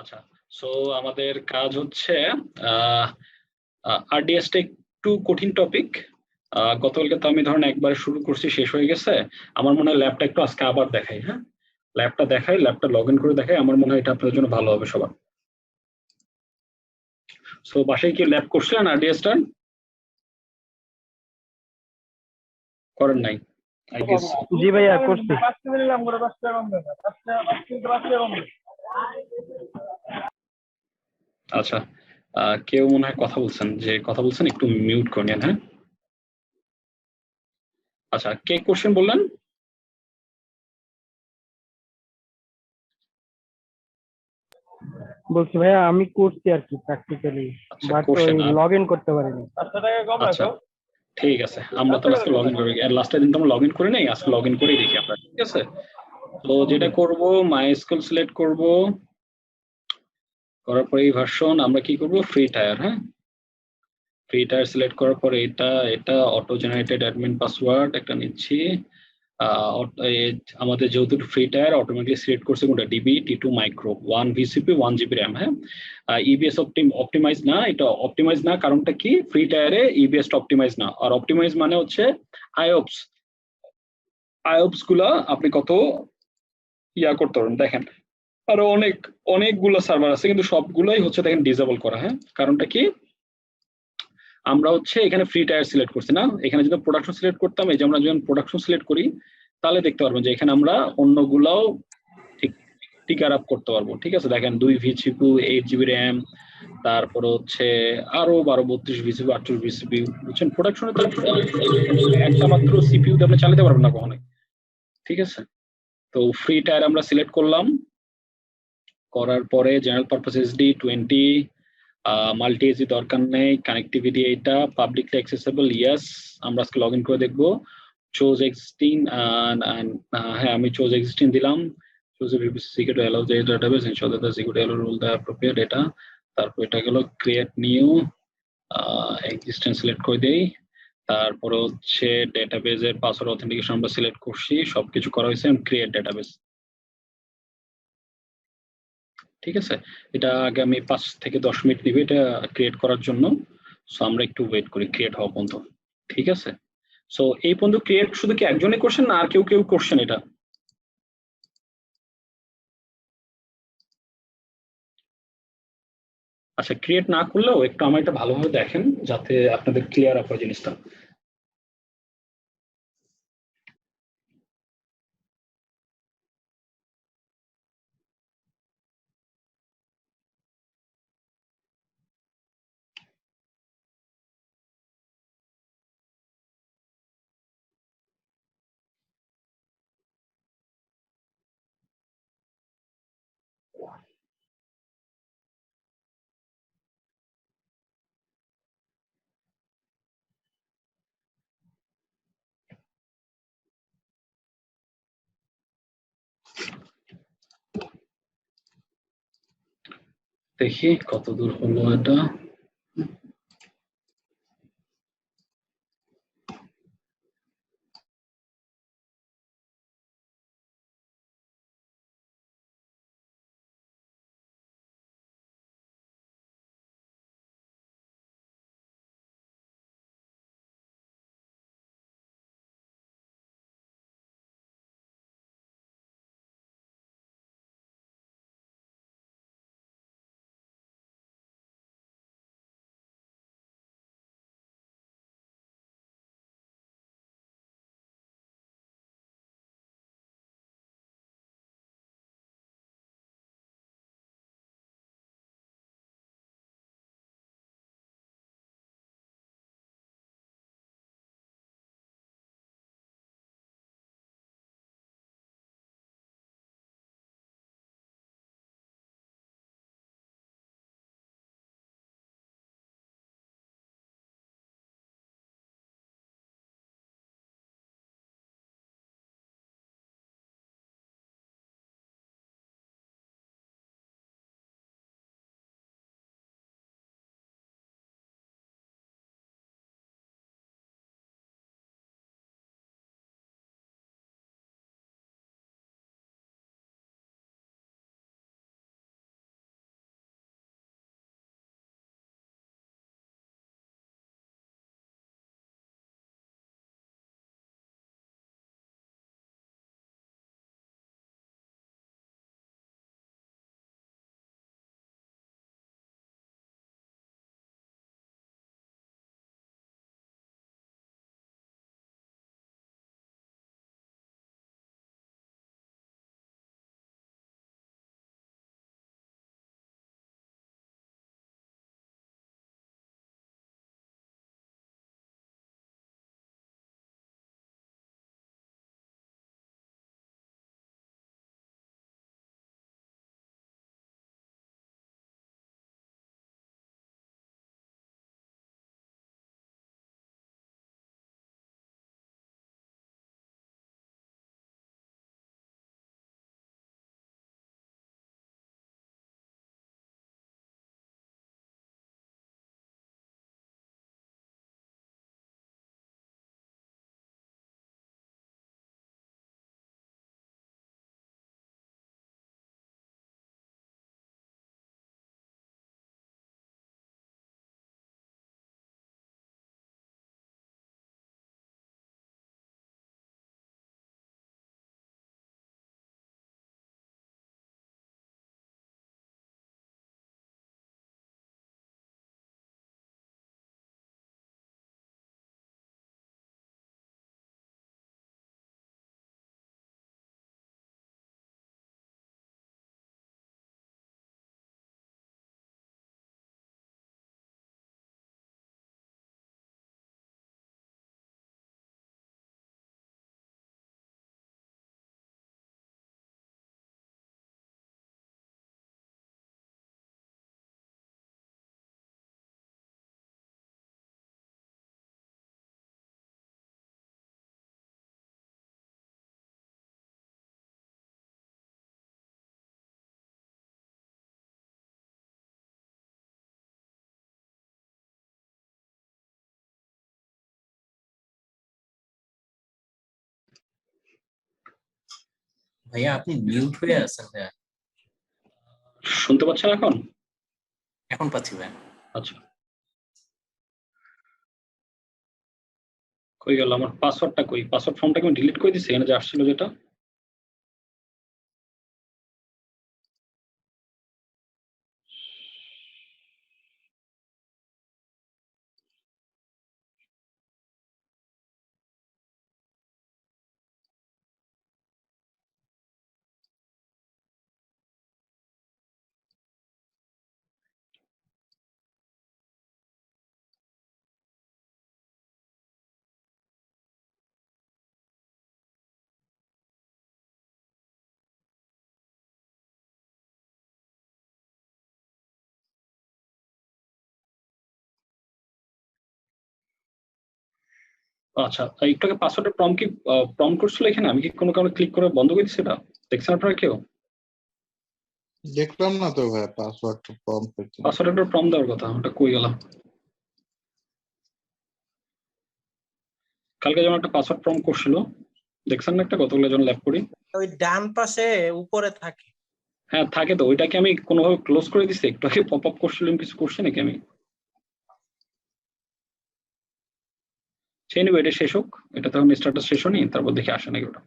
আচ্ছা, সো আমাদের কাজ হচ্ছে আরডিএসটা একটু কঠিন টপিক। গতকালকে তো আমি ধরেন একবার শুরু করছি, শেষ হয়ে গেছে। আমার মনে হয় ল্যাবটা একটু আজকে আবার দেখাই, হ্যাঁ ল্যাবটা দেখাই, ল্যাবটা লগ ইন করে দেখাই, আমার মনে হয় এটা আপনাদের জন্য ভালো হবে সবার। সো বাসায় কি ল্যাব করছিলেন আরডিএসটার? করেন নাই আই গেস। জি ভাইয়া করছি। আচ্ছা, কেউ মনে হয় কথা বলছেন, যে কথা বলছেন একটু মিউট করে নেন, হ্যাঁ। আচ্ছা, কে কোশ্চেন বললেন? বলছি ভাইয়া আমি করছি আর কি প্র্যাকটিক্যালি, আচ্ছা, বাট ওই কোশ্চেন। লগ ইন করতে পারিনি। আচ্ছা, ঠিক আছে, আমরা তাহলে আজকে লগ ইন করি, আর লাস্টের দিন তো আমরা লগ ইন করে নেই, আজকে লগ ইন করেই দেখি আমরা, ঠিক আছে। তো যেটা করব, মাই স্কুল সিলেক্ট করব, করার পরে এই ভার্সন আমরা কি করব, ফ্রি টায়ার, হ্যাঁ। ফ্রি টায়ার সিলেক্ট করার পরে এটা এটা অটো জেনারেটেড অ্যাডমিন পাসওয়ার্ড একটা নিচ্ছি। আমাদের যেহেতু ফ্রি টায়ার অটোমেটিকলি সিলেক্ট করছে কোনটা, DB টি2 micro 1 VCP 1 GB RAM, হ্যাঁ। ইবিএস অপটিমাইজ না, এটা অপটিমাইজ না, কারণটা কি, ফ্রি টায়ারে ইবিএস অপটিমাইজ না, আর অপটিমাইজ মানে হচ্ছে আইওপস। আইওপস গুলা আপনি কত ইয়া করতে পারবেন দেখেন, আরো অনেকগুলো সার্ভার আছে, কিন্তু সবগুলাই হচ্ছে দেখেন ডিসেবল করা, হ্যাঁ। কারণটা কি, আমরা হচ্ছে এখানে ফ্রি টায়ার সিলেক্ট করছি না, এখানে যদি প্রোডাকশন সিলেক্ট করতাম, এই যে আমরা যখন প্রোডাকশন সিলেক্ট করি, তাহলে দেখতে পারবেন যে এখানে আমরা অন্যগুলাও ঠিক টিকার আপ করতে পারবো, ঠিক আছে। দেখেন 2 ভিসিপি 8 জিবি র্যাম, তারপরে হচ্ছে আরো 12 32 ভিসিপি 48 ভিসিপি, বুঝছেন। প্রোডাকশনে তো একটা মাত্র সিপিইউ দিয়ে আপনি চালাতে পারবেন না কখনোই, ঠিক আছে। তো ফ্রি টায়ার আমরা সিলেক্ট করলাম, করার পরে general purpose SD 20, multi AG দরকার নেই, কানেক্টিভিটি এটা পাবলিকলি অ্যাক্সেসেবল, ইয়েস। আমরা আজকে লগ ইন করে দেখবো। চোজ এক্সিস্টিং, হ্যাঁ আমি চোজ এক্সিস্টিং দিলাম। Choose security allow the database ensure that the security allow rule the appropriate, এটা। তারপর এটা গেল ক্রিয়েট নিউ, এক্সিস্টেন্স সিলেক্ট করে দেই। তারপরে হচ্ছে ডেটাবেজের পাসওয়ার্ড অথেন্টিকেশন আমরা সিলেক্ট করছি, সবকিছু করা হয়েছে, ক্রিয়েট ডেটাবেস, ঠিক আছে। এটা আগে আমি 5 থেকে 10 মিনিট নিবে এটা ক্রিয়েট করার জন্য। সো আমরা একটু ওয়েট করি ক্রিয়েট হওয়া পর্যন্ত, ঠিক আছে। সো এই পর্যন্ত ক্রিয়েট শুধু কি একজনই করছেন না আর কেউ কেউ করছেন এটা? আচ্ছা, ক্রিয়েট না করলেও একটু আমার এটা ভালোভাবে দেখেন, যাতে আপনাদের ক্লিয়ার আপ হয় জিনিসটা। দেখি কত দূর হলো এটা। ভাইয়া আপনি মিউট হয়ে আছেন ভাইয়া। শুনতে পাচ্ছেন এখন? এখন পাচ্ছি ভাইয়া। আচ্ছা, কই গেল আমার পাসওয়ার্ডটা? কই পাসওয়ার্ড ফর্মটাকে আমি ডিলিট করে দিছি, এখানে যে আসছিল যেটা। আচ্ছা, একটু আগে পাসওয়ার্ডের প্রম্পট করছিল এখানে, আমি কি কোনো কারণে ক্লিক করে বন্ধ করে দিচ্ছি? এটা দেখছেন আপনারা কেউ? দেখলাম না তো ভাই পাসওয়ার্ড ফর্ম পেতে। পাসওয়ার্ডের প্রম্পট দেওয়ার কথা, ওটা কই গেল? কালকে যেমন একটা পাসওয়ার্ড প্রম্পট করছিল, দেখছেন না একটা? কতগুলো জন ল্যাব করি। ওই ডান পাশে উপরে থাকে। হ্যাঁ থাকে তো, ওইটাকে আমি কোনোভাবে ক্লোজ করে দিচ্ছি। একটু আগে পপ আপ করছিলাম, কিছু করছি নাকি আমি? সেই নেবে, এটা শেষ হোক, এটা তখন স্টার্টাস শেষ হয়নি, তারপর দেখে আসে নাকি ওটা।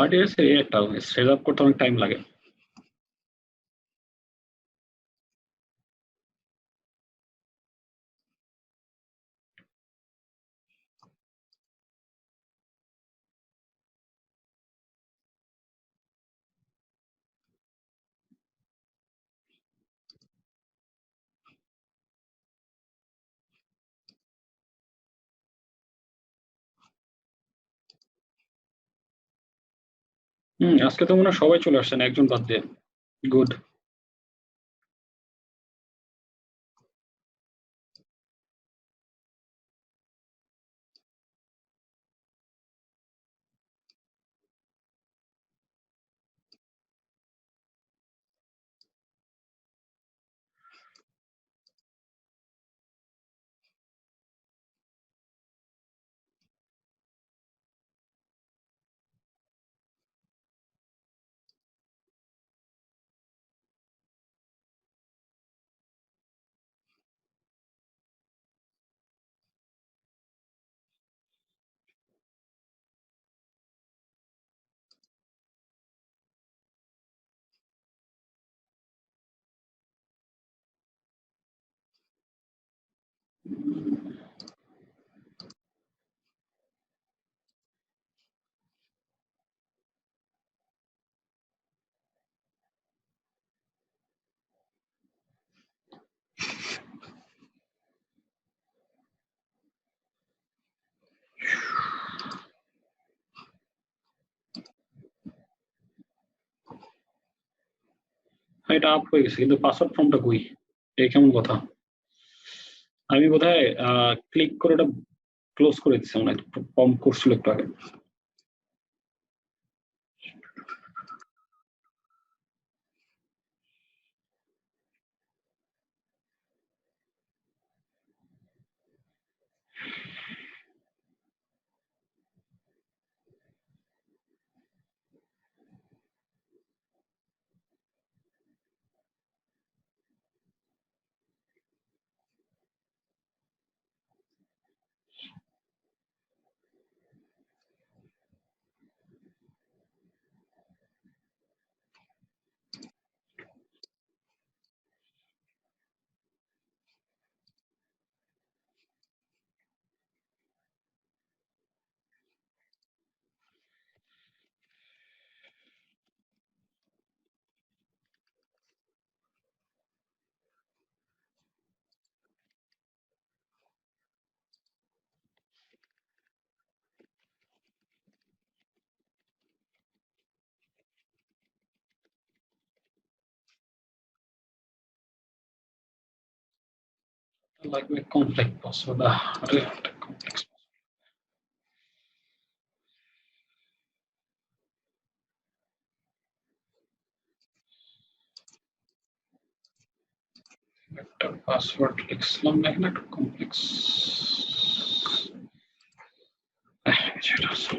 আরটিএস এর একটা সেট আপ করতে অনেক টাইম লাগে। আজকে তো মনে হয় সবাই চলে আসছেন একজন বাদ দিয়ে। গুড। এটা আপ হয়ে গেছে, কিন্তু পাসওয়ার্ড ফর্মটা কই? এই কেমন কথা? আমি বোধহয় ক্লিক করে এটা ক্লোজ করে দিচ্ছি, মনে হয় প্রম্পট করছিল একটু আগে। লাগবে কমপ্লেক্স পাসওয়ার্ড। আরে কমপ্লেক্স একটা পাসওয়ার্ড লিখলাম না, এখানে একটা কমপ্লেক্স সেটা আছে।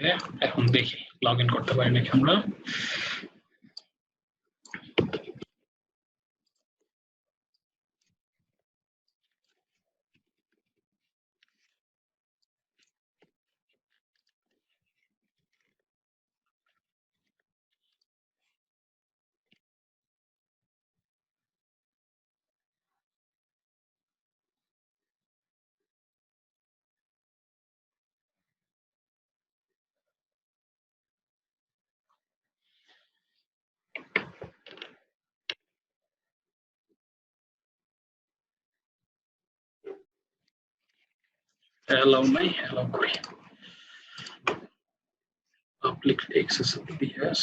Okay, এখন দেখি লগ ইন করতে পারি নাকি আমরা। অ্যালাউ নাই, অ্যালাউ করি। Public accessibility yes.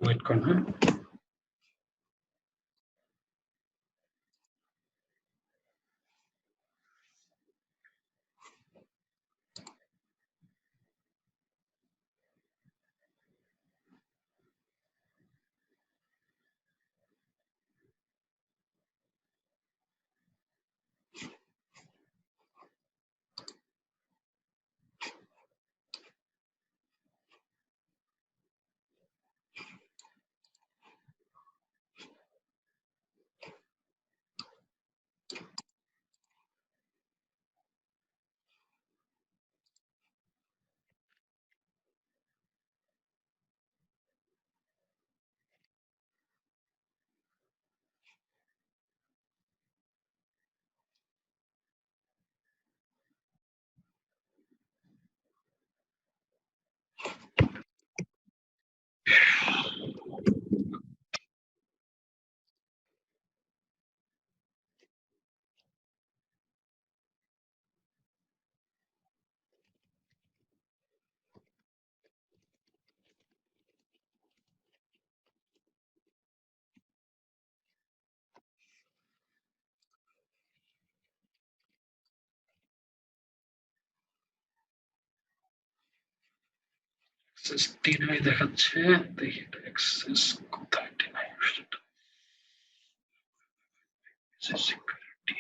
ওয়েট করুন, হ্যাঁ। অ্যাক্সেস ডিনাই দেখাচ্ছে, দেখি অ্যাক্সেস কোথায় ডিনাই সেটা। সিকিউরিটি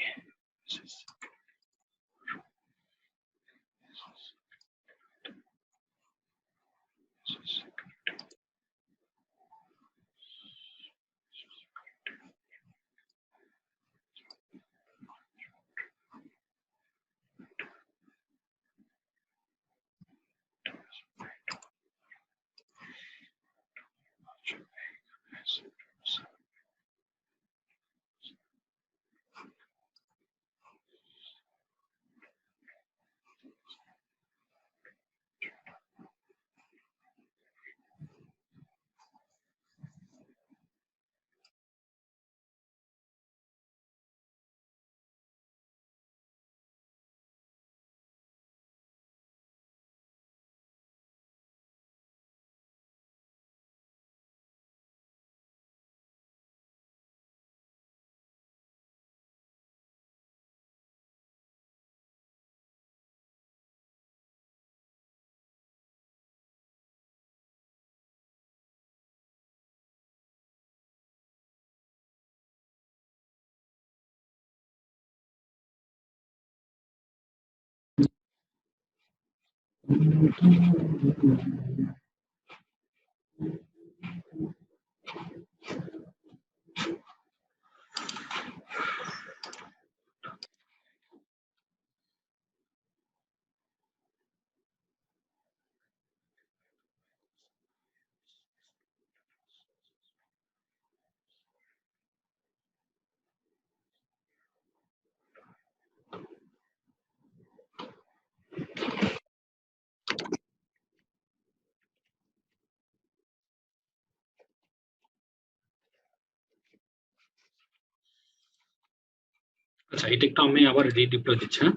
আচ্ছা, এটা একটু আমি আবার রিডিপ্লয় দিচ্ছি। হ্যাঁ,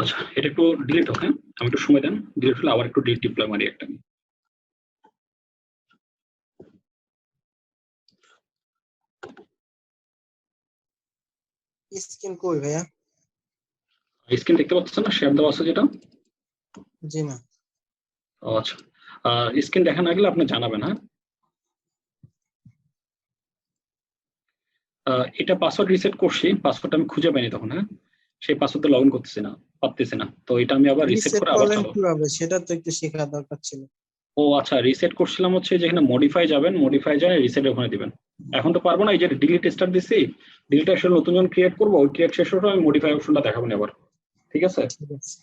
আচ্ছা, এটা একটু ডিলিট হোক। হ্যাঁ, আমি একটু সময় দেন, ডিলিট হলে আবার একটু ডিপ্লয় মারি একটা। স্ক্রিন কই ভাইয়া? স্ক্রিন দেখতে পাচ্ছেন না, শেয়ার দেওয়া আছে যেটা? জি না। ও আচ্ছা, স্ক্রিন দেখা না গেলে আপনি জানাবেন। হ্যাঁ, এটা পাসওয়ার্ড রিসেট করছি, পাসওয়ার্ডটা আমি খুঁজে পাইনি তখন। হ্যাঁ, সেই পাসওয়ার্ডে লগ ইন করতেছি না, পারতেছি না, তো এটা আমি আবার রিসেট রিসেট করে আবার করলেন চালাবো। কিভাবে সেটা তো একটু শেখা দরকার ছিল। ও আচ্ছা, রিসেট করছিলাম হচ্ছে যেখানে মডিফাই যাবেন, মডিফাই যায় রিসেট ওখানে দিবেন। এখন তো পারবো না, এই যে ডিলিট স্টার্ট দিছি, ডিলিট আসলে নতুন জন ক্রিয়েট করবো, ওই ক্রিয়েট শেষ হলে আমি মডিফাই অপশনটা দেখাবো না আবার। ঠিক আছে? ঠিক আছে।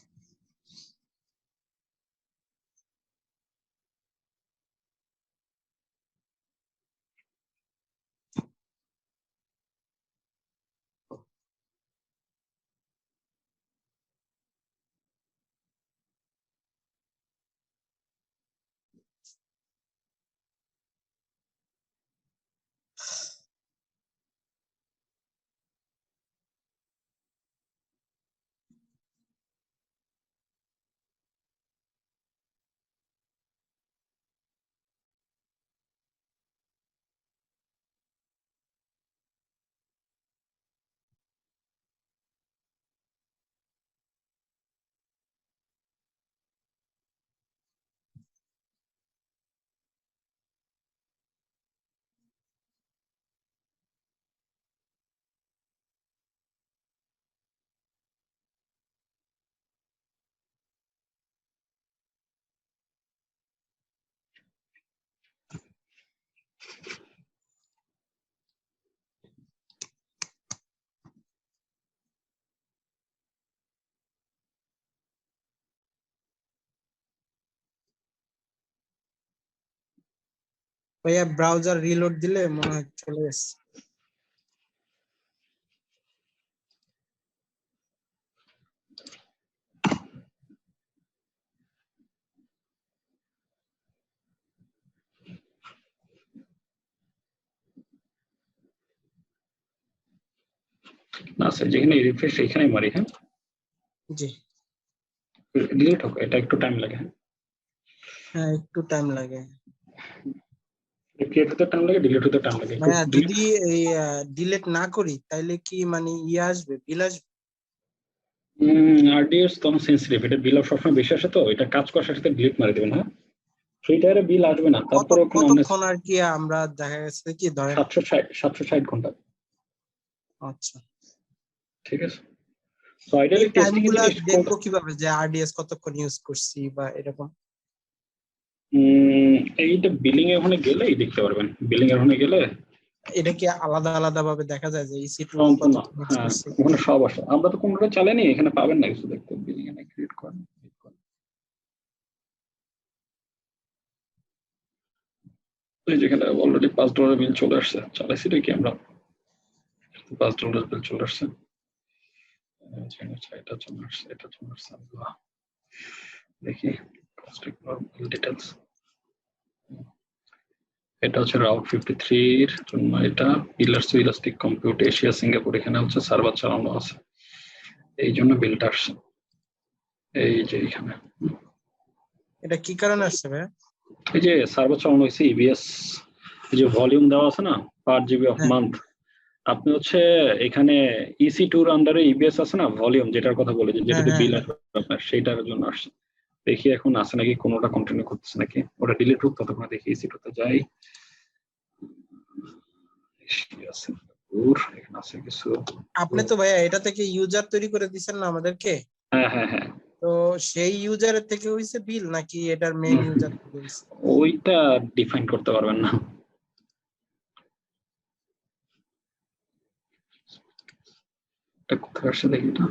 ভাইয়া ব্রাউজার রিলোড দিলে মনে হয় চলে গেছে। না স্যার, যেখানে রিফ্রেশ এখানে মারি। হ্যাঁ, জি ডিলিট হোক, এটা একটু টাইম লাগে। হ্যাঁ, একটু টাইম লাগে। ক্রিয়েট হতে টাইম লাগে, ডিলিট হতে টাইম লাগে। ভাইয়া যদি এই ডিলিট না করি তাইলে কি মানে আসবে, বিল আসবে? আরডিএস তো সেন্সিটিভ, এটা বিল সবসময় বেশি আসে, তো এটা কাজ করার সাথে সাথে ডিলিট মারি দেবেন। হ্যাঁ, ফ্রি টায়ারে বিল আসবে না, তারপরে কতক্ষণ আর কি আমরা দেখা গেছে কি ধরেন 760 ঘন্টা। আচ্ছা, ঠিক আছে, তো আইডিয়ালি এই টেস্টিং এর টাইমগুলা জিনিস দেখবো কিভাবে যে আরডিএস কতক্ষণ ইউজ করছি বা এরকম? এইটা বিলিং এর ওখানে গেলেই দেখতে পারবেন, বিলিং এর ওখানে গেলে এটা কি আলাদা আলাদা ভাবে দেখা যায় যে ইসি2 সম্পূর্ণ। কতক্ষণ ইউজ হ্যাঁ, করছি? ওখানে সব আসে, আমরা তো কোনটা চালাইনি, এখানে পাবেন না কিছু দেখতে, বিলিং এ ক্রিয়েট করেন। এই যেখানে অলরেডি $5 বিল চলে আসছে, চালাইছি কি আমরা, $5 বিল চলে আসছে, এটা চলে আসছে, এটা চলে আসছে। দেখি বিল ডিটেলস। এটা হচ্ছে রাউট 53 এর জন্য, এটা pillars to elastic compute Asia Singapore, এখানে হচ্ছে সার্ভার চালানো আছে, এই জন্য বিলটা আসছে এই যে এখানে। এটা কি কারণে আসছে ভাই? এই যে সার্ভার চালানো হয়েছে ইবিএস, যে ভলিউম দেওয়া আছে না পার জিবি অফ হ্যাঁ। মান্থ, আপনি হচ্ছে এখানে ইসি টুর আন্ডারে ইবিএস আছে না ভলিউম, যেটার কথা বলে যে যেটাতে হ্যাঁ, বিল হ্যাঁ। আসবে আপনার, সেইটার জন্য আসছে। দেখি এখন আছে নাকি, কোনোটা কন্টিনিউ করতেছে নাকি, ওটা ডিলিট হোক ততক্ষণ দেখি ইসি টুতে যাই। এখানে আছে কিছু। আপনি তো ভাইয়া এটা থেকে ইউজার তৈরি করে দিচ্ছেন না আমাদেরকে, হ্যাঁ হ্যাঁ হ্যাঁ, তো সেই ইউজারের থেকে হইছে বিল নাকি এটার মেইন ইউজার থেকে হইছে? ওইটা ডিফাইন করতে পারবেন না। এটা কোথায় আসছে দেখি এটা।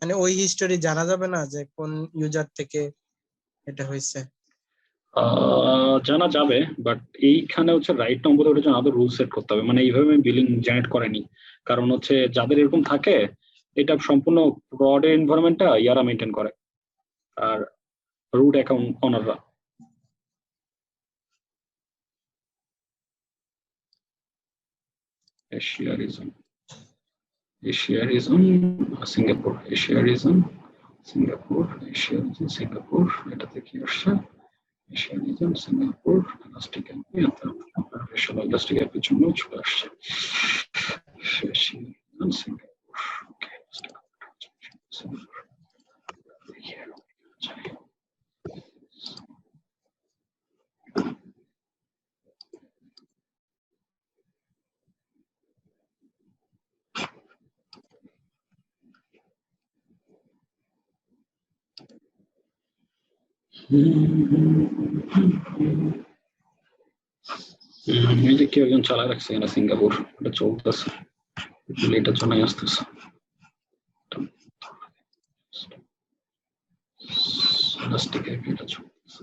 মানে ওই হিস্টোরি জানা যাবে না যে কোন ইউজার থেকে এটা হইছে? জানা যাবে, বাট এইখানে হচ্ছে রাইট নম্বরে ওটার জন্য আরো রুল সেট করতে হবে, মানে এইভাবে বিলিং জেনারেট করেনি, কারণ হচ্ছে যাদের এরকম থাকে এটা সম্পূর্ণ ব্রড এনভায়রনমেন্টটা ইয়ারা মেনটেন করে, আর রুট অ্যাকাউন্ট অনাররা। Asia region, Asia region Singapore, Asia region Singapore, Asia region Singapore, এটাতে কি আসছে Asia region Singapore elastic app, আপনার ফেশিয়াল ইলাস্টিক অ্যাপের জন্য চলে আসছে এশিয়া রিজন সিঙ্গাপুর। ওকে, এই যে কেউ একজন চালায় রাখছে এখানে সিঙ্গাপুর, এটা চলতেছে, এটার জন্য আসতেছে। ইলাস্টিক অ্যাপ এটা চলতেছে।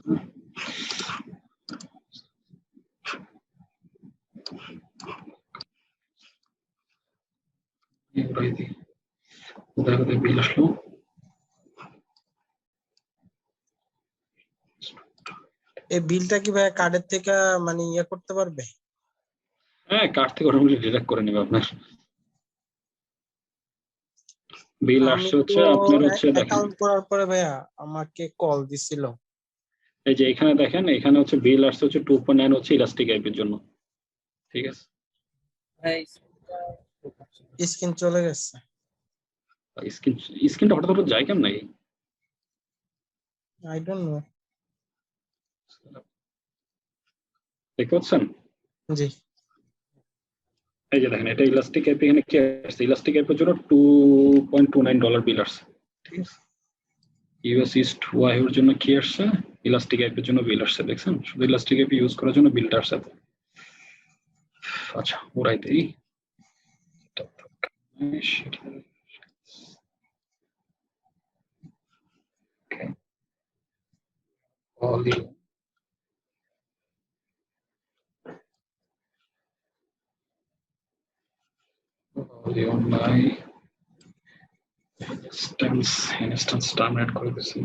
কোথায় কোথায় বিল আসলো, এই বিলটা কি ভাইয়া কার্ডের থেকে মানে ইয়ে করতে পারবে? হ্যাঁ কার্ড থেকে অটোমেটিক ডিডাক্ট করে নেবে আপনার। বিল আমি আসছে হচ্ছে তো আপনার হচ্ছে দেখেন, অ্যাকাউন্ট করার পরে ভাইয়া আমাকে কল দিছিল। এই যে এখানে দেখেন, এখানে হচ্ছে বিল আসছে হচ্ছে 2.9 হচ্ছে ইলাস্টিক অ্যাপের জন্য, ঠিক আছে। স্ক্রিন চলে গেছে। স্ক্রিন, স্ক্রিনটা হঠাৎ হঠাৎ যায় কেমন নাকি, আই ডোন্ট নো। দেখতে পাচ্ছেন? জি। এই যে দেখেন, এটা ইলাস্টিক অ্যাপ, এখানে কি আসছে ইলাস্টিক অ্যাপের জন্য $2.29 বিল আসছে, ঠিক আছে। ইউএস ইস্ট ওয়াইয়ের জন্য কি আসছে, ইলাস্টিক অ্যাপের জন্য বিল আসছে, দেখছেন, শুধু ইলাস্টিক অ্যাপ ইউজ করার জন্য বিলটা আসছে। আচ্ছা ওরাই দেই, ইনস্ট্যান্স টার্মিনেট করে দিচ্ছি।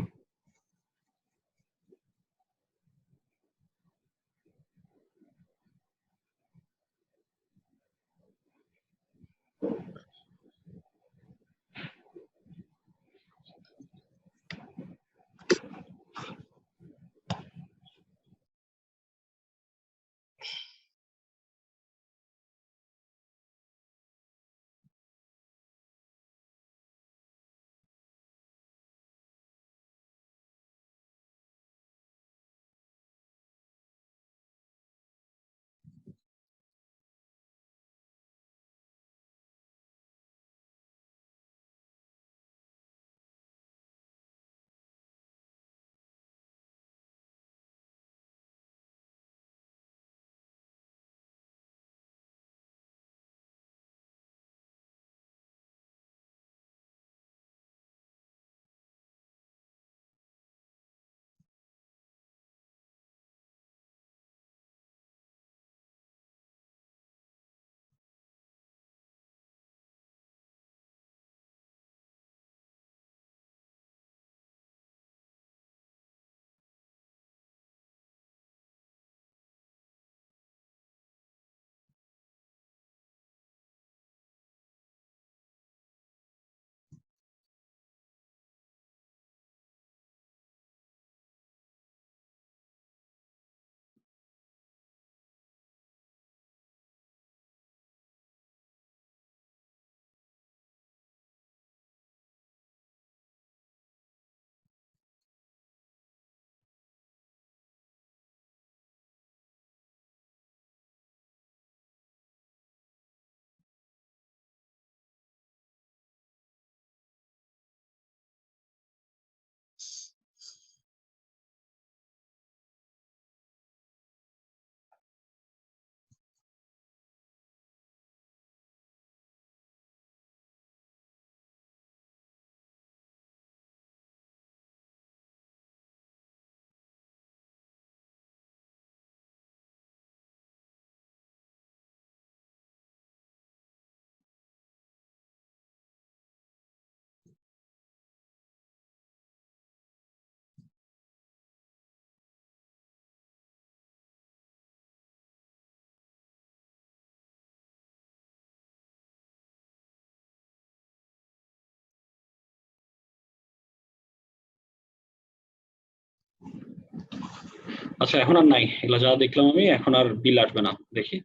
আচ্ছা এখন আর নাই, এগুলো যা দেখলাম আমি, এখন আর বিল আসবে না, দেখি।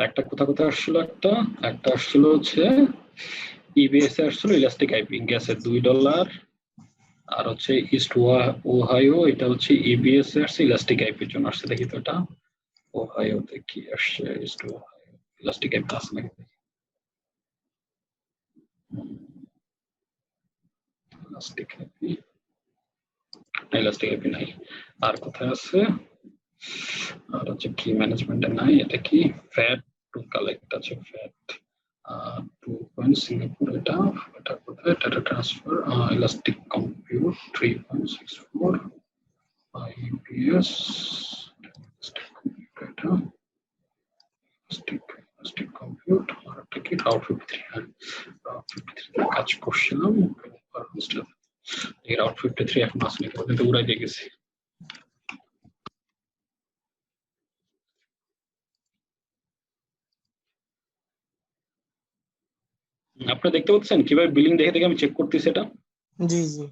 একটা কোথায় আসছিল, একটা একটা আসছিল হচ্ছে ইবিএস এ আসছিল ইলাস্টিক আইপি গ্যাসের $2, আর হচ্ছে ইস্ট ওহাইও, এটা হচ্ছে ইবিএস এ আসছে ইলাস্টিক আইপির জন্য আসছে, দেখি তো এটা ওহাইওতে কি আসছে, ইস্ট ওহাইও ইলাস্টিক আইপি আছে নাকি, ইলাস্টিক আইপি, ইলাস্টিক আইপি নাই। আর কোথায় আছে, আর হচ্ছে কি ম্যানেজমেন্টে নাই, এটা কি ফ্যাট টু কালেক্ট আছে, ফ্যাট 2 সিঙ্গাপুর, এটা এটা কোথায়, data transfer elastic compute 3.64 IPS, এটা ইলাস্টিক কম্পিউট, আর একটা কি রাউট 53, হ্যাঁ রাউট 53 কাজ করছিলাম, এই রাউট 53 এখন আসলে কিন্তু উড়াই দিয়ে গেছি। আপনি দেখতে পাচ্ছেন কিভাবে বিলিং দেখে দেখে আমি চেক করতেছি এটা? জি জি।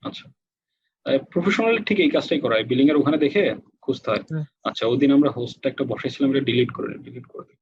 আচ্ছা, প্রফেশনাল ঠিক এই কাজটাই করা হয়, বিলিং এর ওখানে দেখে খুঁজতে হয়। হুম। আচ্ছা ওই দিন আমরা হোস্ট একটা বসাইছিলাম, এটা ডিলিট করে দিই।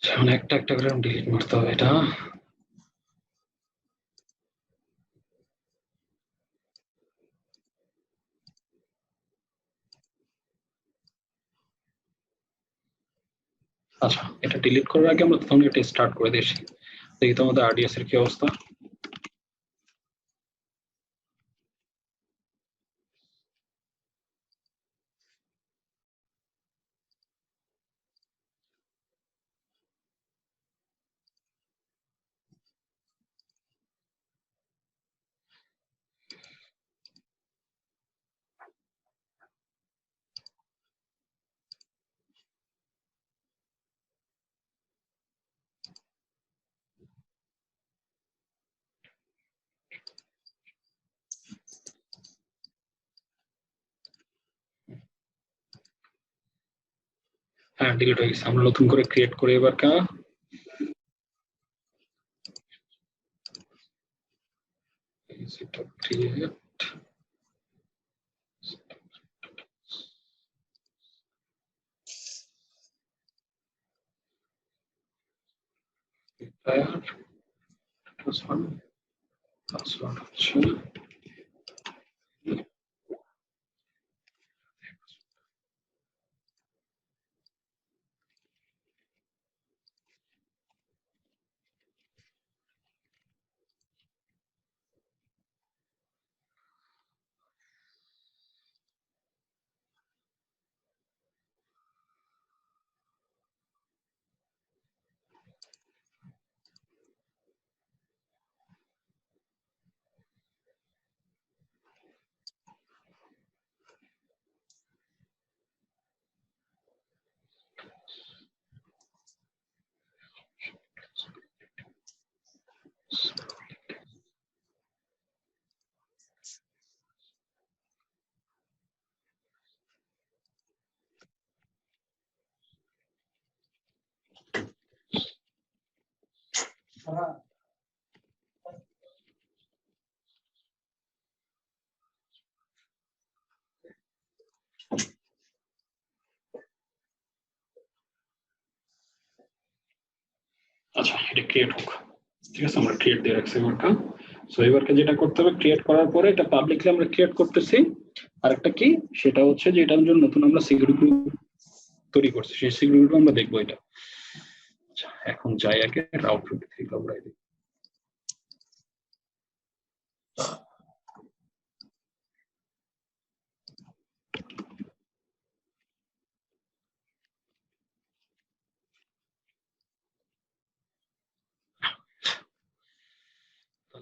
এখন একটা একটা করে ডিলিট মারতে হবে এটা। আচ্ছা এটা ডিলিট করার আগে আমরা তখন এটা স্টার্ট করে দিয়েছি, দেখি তো আমাদের আরডিএস এর কি অবস্থা। হ্যাঁ ডিলিট হয়ে গেছে, আমরা নতুন করে ক্রিয়েট করে এবার ক্রিয়েট পাসওয়ার্ড হচ্ছে আচ্ছা এটা ক্রিয়েট হোক, ঠিক আছে আমরা ক্রিয়েট দিয়ে রাখছি এবারটা। সো এবারকে যেটা করতে হবে, ক্রিয়েট করার পরে এটা পাবলিকলি আমরা ক্রিয়েট করতেছি। আরেকটা কি সেটা হচ্ছে যে এটার জন্য নতুন আমরা সিকিউরিটি গ্রুপ তৈরি করছি, সেই সিকিউরিটি গ্রুপ আমরা দেখবো এটা। আচ্ছা এখন যাই আগে রাউট 53 ক্লাউড আইডি।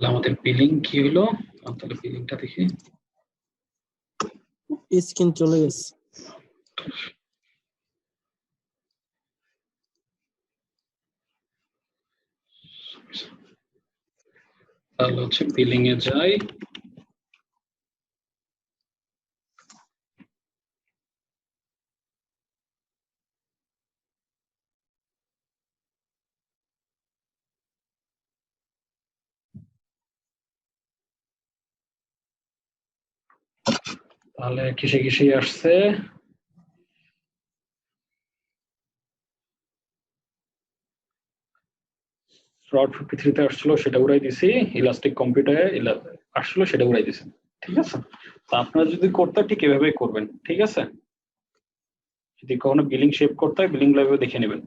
তাহলে আমাদের বিলিং কি হলো, তাহলে বিলিংটা দেখি। স্ক্রিন চলে গেছে। তাহলে হচ্ছে বিলিং এ যাই, তাহলে কিসে কিসে আসছে। রড 53 তে আসছিল সেটা উড়াই দিছি, ইলাস্টিক কম্পিউটারে আসছিল সেটা উড়াই দিছি, ঠিক আছে। তো আপনারা যদি করতে ঠিক এভাবেই করবেন, ঠিক আছে। যদি কখনো বিলিং শেপ করতে হয় বিলিং লাইভে দেখে নেবেন।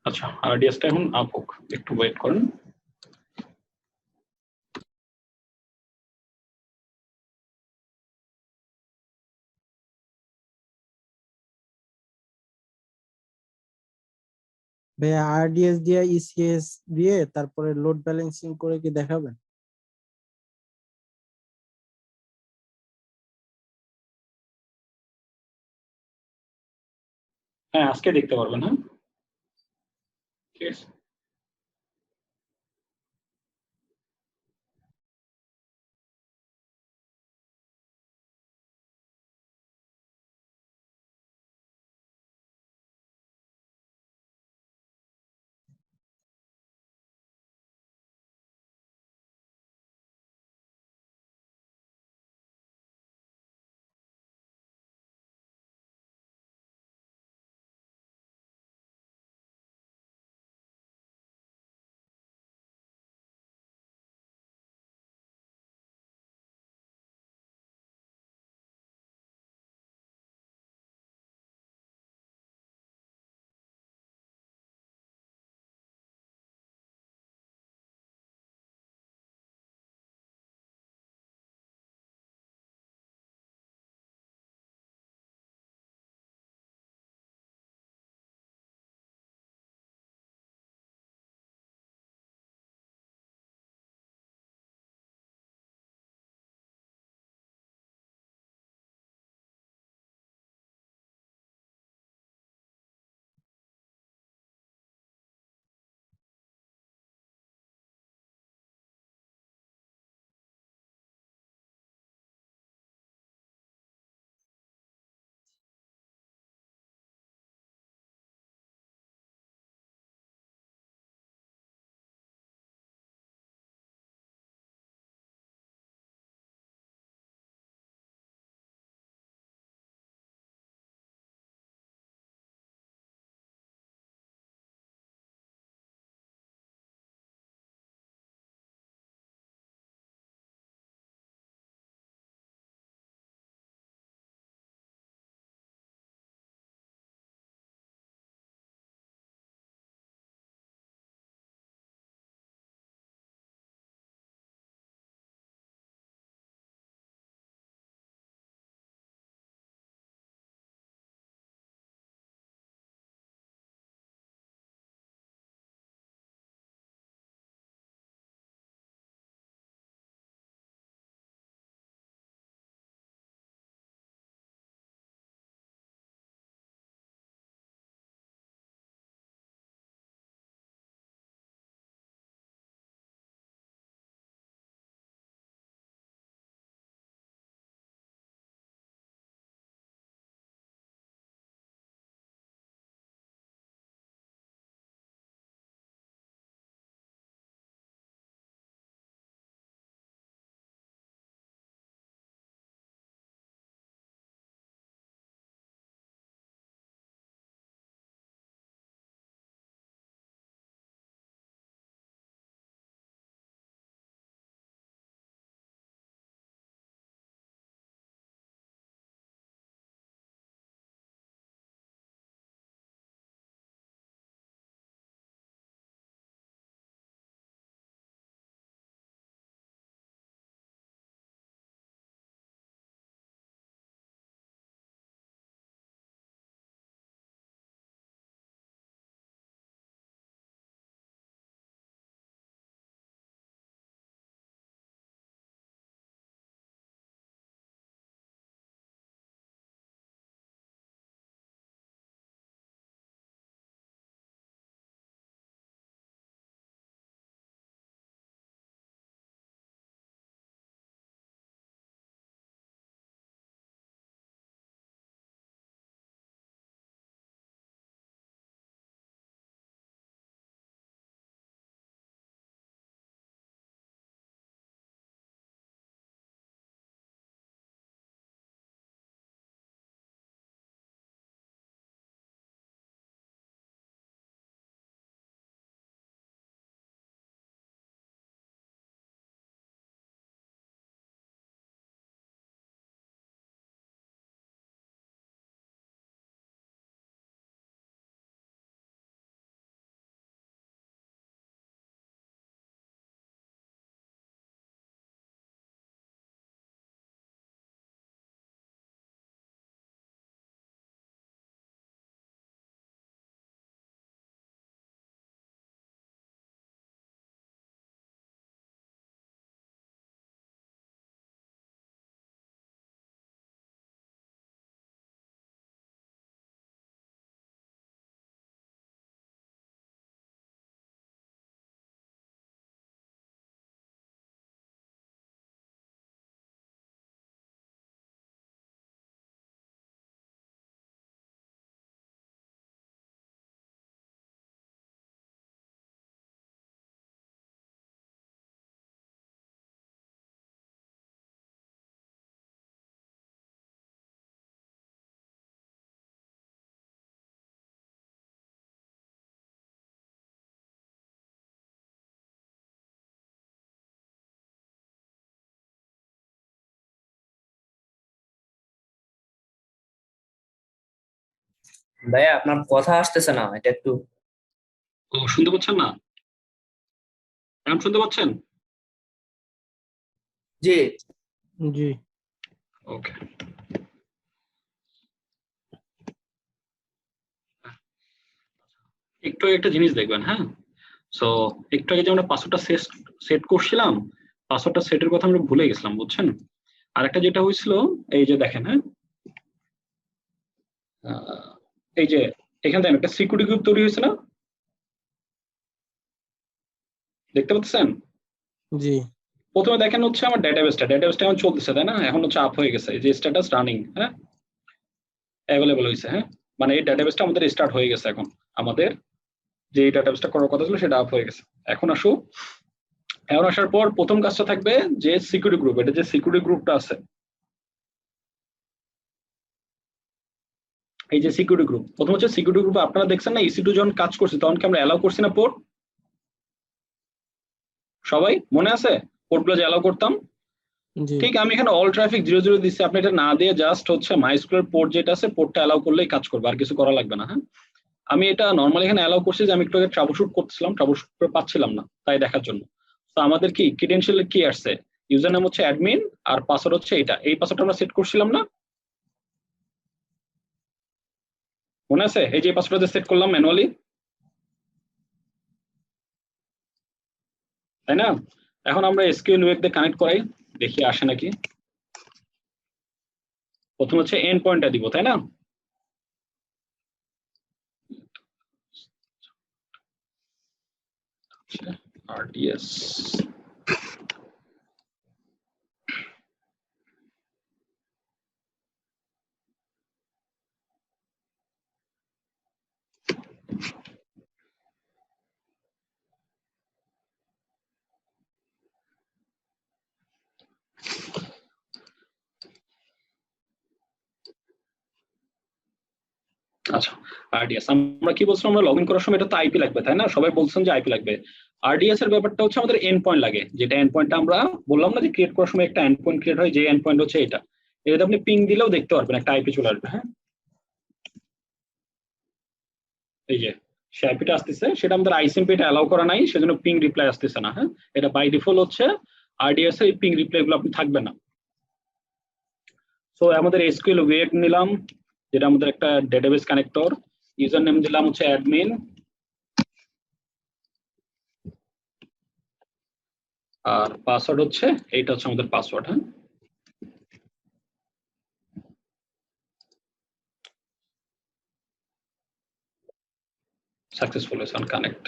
আচ্ছা আরডিএসটা এখন আপ হোক, একটু ওয়েট করেন। ভাইয়া আরডিএস দিয়ে ইসিএস দিয়ে তারপরে লোড ব্যালেন্সিং করে কি দেখাবেন? হ্যাঁ আজকে দেখতে পারবেন, হ্যাঁ ঠিক আছে। ভাইয়া আপনার কথা আসতেছে না, এটা একটু। ও শুনতে পাচ্ছেন না? এখন শুনতে পাচ্ছেন? জি। জি। ওকে, একটু একটা জিনিস দেখবেন, হ্যাঁ। সো একটু আগে যে আমরা পাসওয়ার্ডটা সেট করছিলাম, পাসওয়ার্ডটা সেটের কথা আমরা ভুলে গেছিলাম, বুঝছেন? আরেকটা যেটা হয়েছিল, এই যে দেখেন, হ্যাঁ, এই যে এখানে দেখেন একটা সিকিউরিটি গ্রুপ তৈরি হয়েছে না, দেখতে পাচ্ছেন? জি। প্রথমে দেখেন হচ্ছে আমার ডেটাবেসটা এখন চলতেছে, তাই না? এখন হচ্ছে আপ হয়ে গেছে, এই যে স্ট্যাটাস রানিং, হ্যাঁ, অ্যাভেলেবল হয়েছে, হ্যাঁ, মানে এই ডেটাবেসটা আমাদের স্টার্ট হয়ে গেছে। এখন আমাদের যে ডেটাবেসটা করার কথা ছিল সেটা আপ হয়ে গেছে। এখন আসার পর প্রথম কাজটা থাকবে যে সিকিউরিটি গ্রুপ, এটা যে সিকিউরিটি গ্রুপটা আছে, এই যে সিকিউরিটি গ্রুপ, প্রথম হচ্ছে সিকিউরিটি গ্রুপে আপনারা দেখছেন না EC2 যখন কাজ করছে তখন কি আমরা অ্যালাউ করছি না পোর্ট? সবাই মনে আছে পোর্টগুলো যে অ্যালাউ করতাম? জি। ঠিক আমি এখানে অল ট্রাফিক 0 দিচ্ছি, আপনি এটা না দিয়ে জাস্ট হচ্ছে মাইস্কুলের পোর্ট যেটা আছে পোর্টটা অ্যালাউ করলেই কাজ করবে, আর কিছু করা লাগবে না, হ্যাঁ। আমি এটা নর্মালি এখানে অ্যালাউ করছি যে আমি একটু আগে ট্রাবলশুট করতেছিলাম, ট্রাবলশুট করে পাচ্ছিলাম না, তাই দেখার জন্য। তো আমাদের কি ক্রিডেনশিয়াল কি আসছে, ইউজার নাম হচ্ছে অ্যাডমিন আর পাসওয়ার্ড হচ্ছে এটা, এই পাসওয়ার্ডটা আমরা সেট করছিলাম না, মনে আছে? এই যে পাসওয়ার্ডটা সেট করলাম ম্যানুয়ালি, তাই না? এখন আমরা এসকিউএল ওয়েব দিয়ে কানেক্ট করাই, দেখি আসে নাকি। প্রথম হচ্ছে এন্ড পয়েন্টটা দিব, তাই না? RDS আচ্ছা, RDS আমরা কি বলছিলাম, আমরা লগ ইন করার সময় এটা তো আইপি লাগবে, তাই না? সবাই বলছেন যে আইপি লাগবে। RDS এর ব্যাপারটা হচ্ছে আমাদের এন্ড পয়েন্ট লাগে, যেটা এন্ড পয়েন্টটা আমরা বললাম না যে ক্রিয়েট করার সময় একটা এন্ড পয়েন্ট ক্রিয়েট হয়, যে এন্ড পয়েন্ট হচ্ছে এটা, এটাতে আপনি পিং দিলেও দেখতে পারবেন একটা আইপি চলে আসবে, হ্যাঁ। এই যে সে আইপিটা আসতেছে, সেটা আমাদের আইসিএমপি এটা অ্যালাউ করা নাই, সেজন্য পিং রিপ্লাই আসতেছে না, হ্যাঁ। এটা বাই ডিফল্ট হচ্ছে RDS এর পিং রিপ্লাই গুলো আপনি থাকবে না। সো আমাদের এসকিউএল ওয়েব নিলাম, যেটা আমাদের একটা ডেটাবেস কানেক্টর, ইউজার নেম দিলাম হচ্ছে অ্যাডমিন, আর পাসওয়ার্ড হচ্ছে এইটা, হচ্ছে আমাদের পাসওয়ার্ড, হ্যাঁ। সাকসেসফুল হয়েছে কানেক্ট,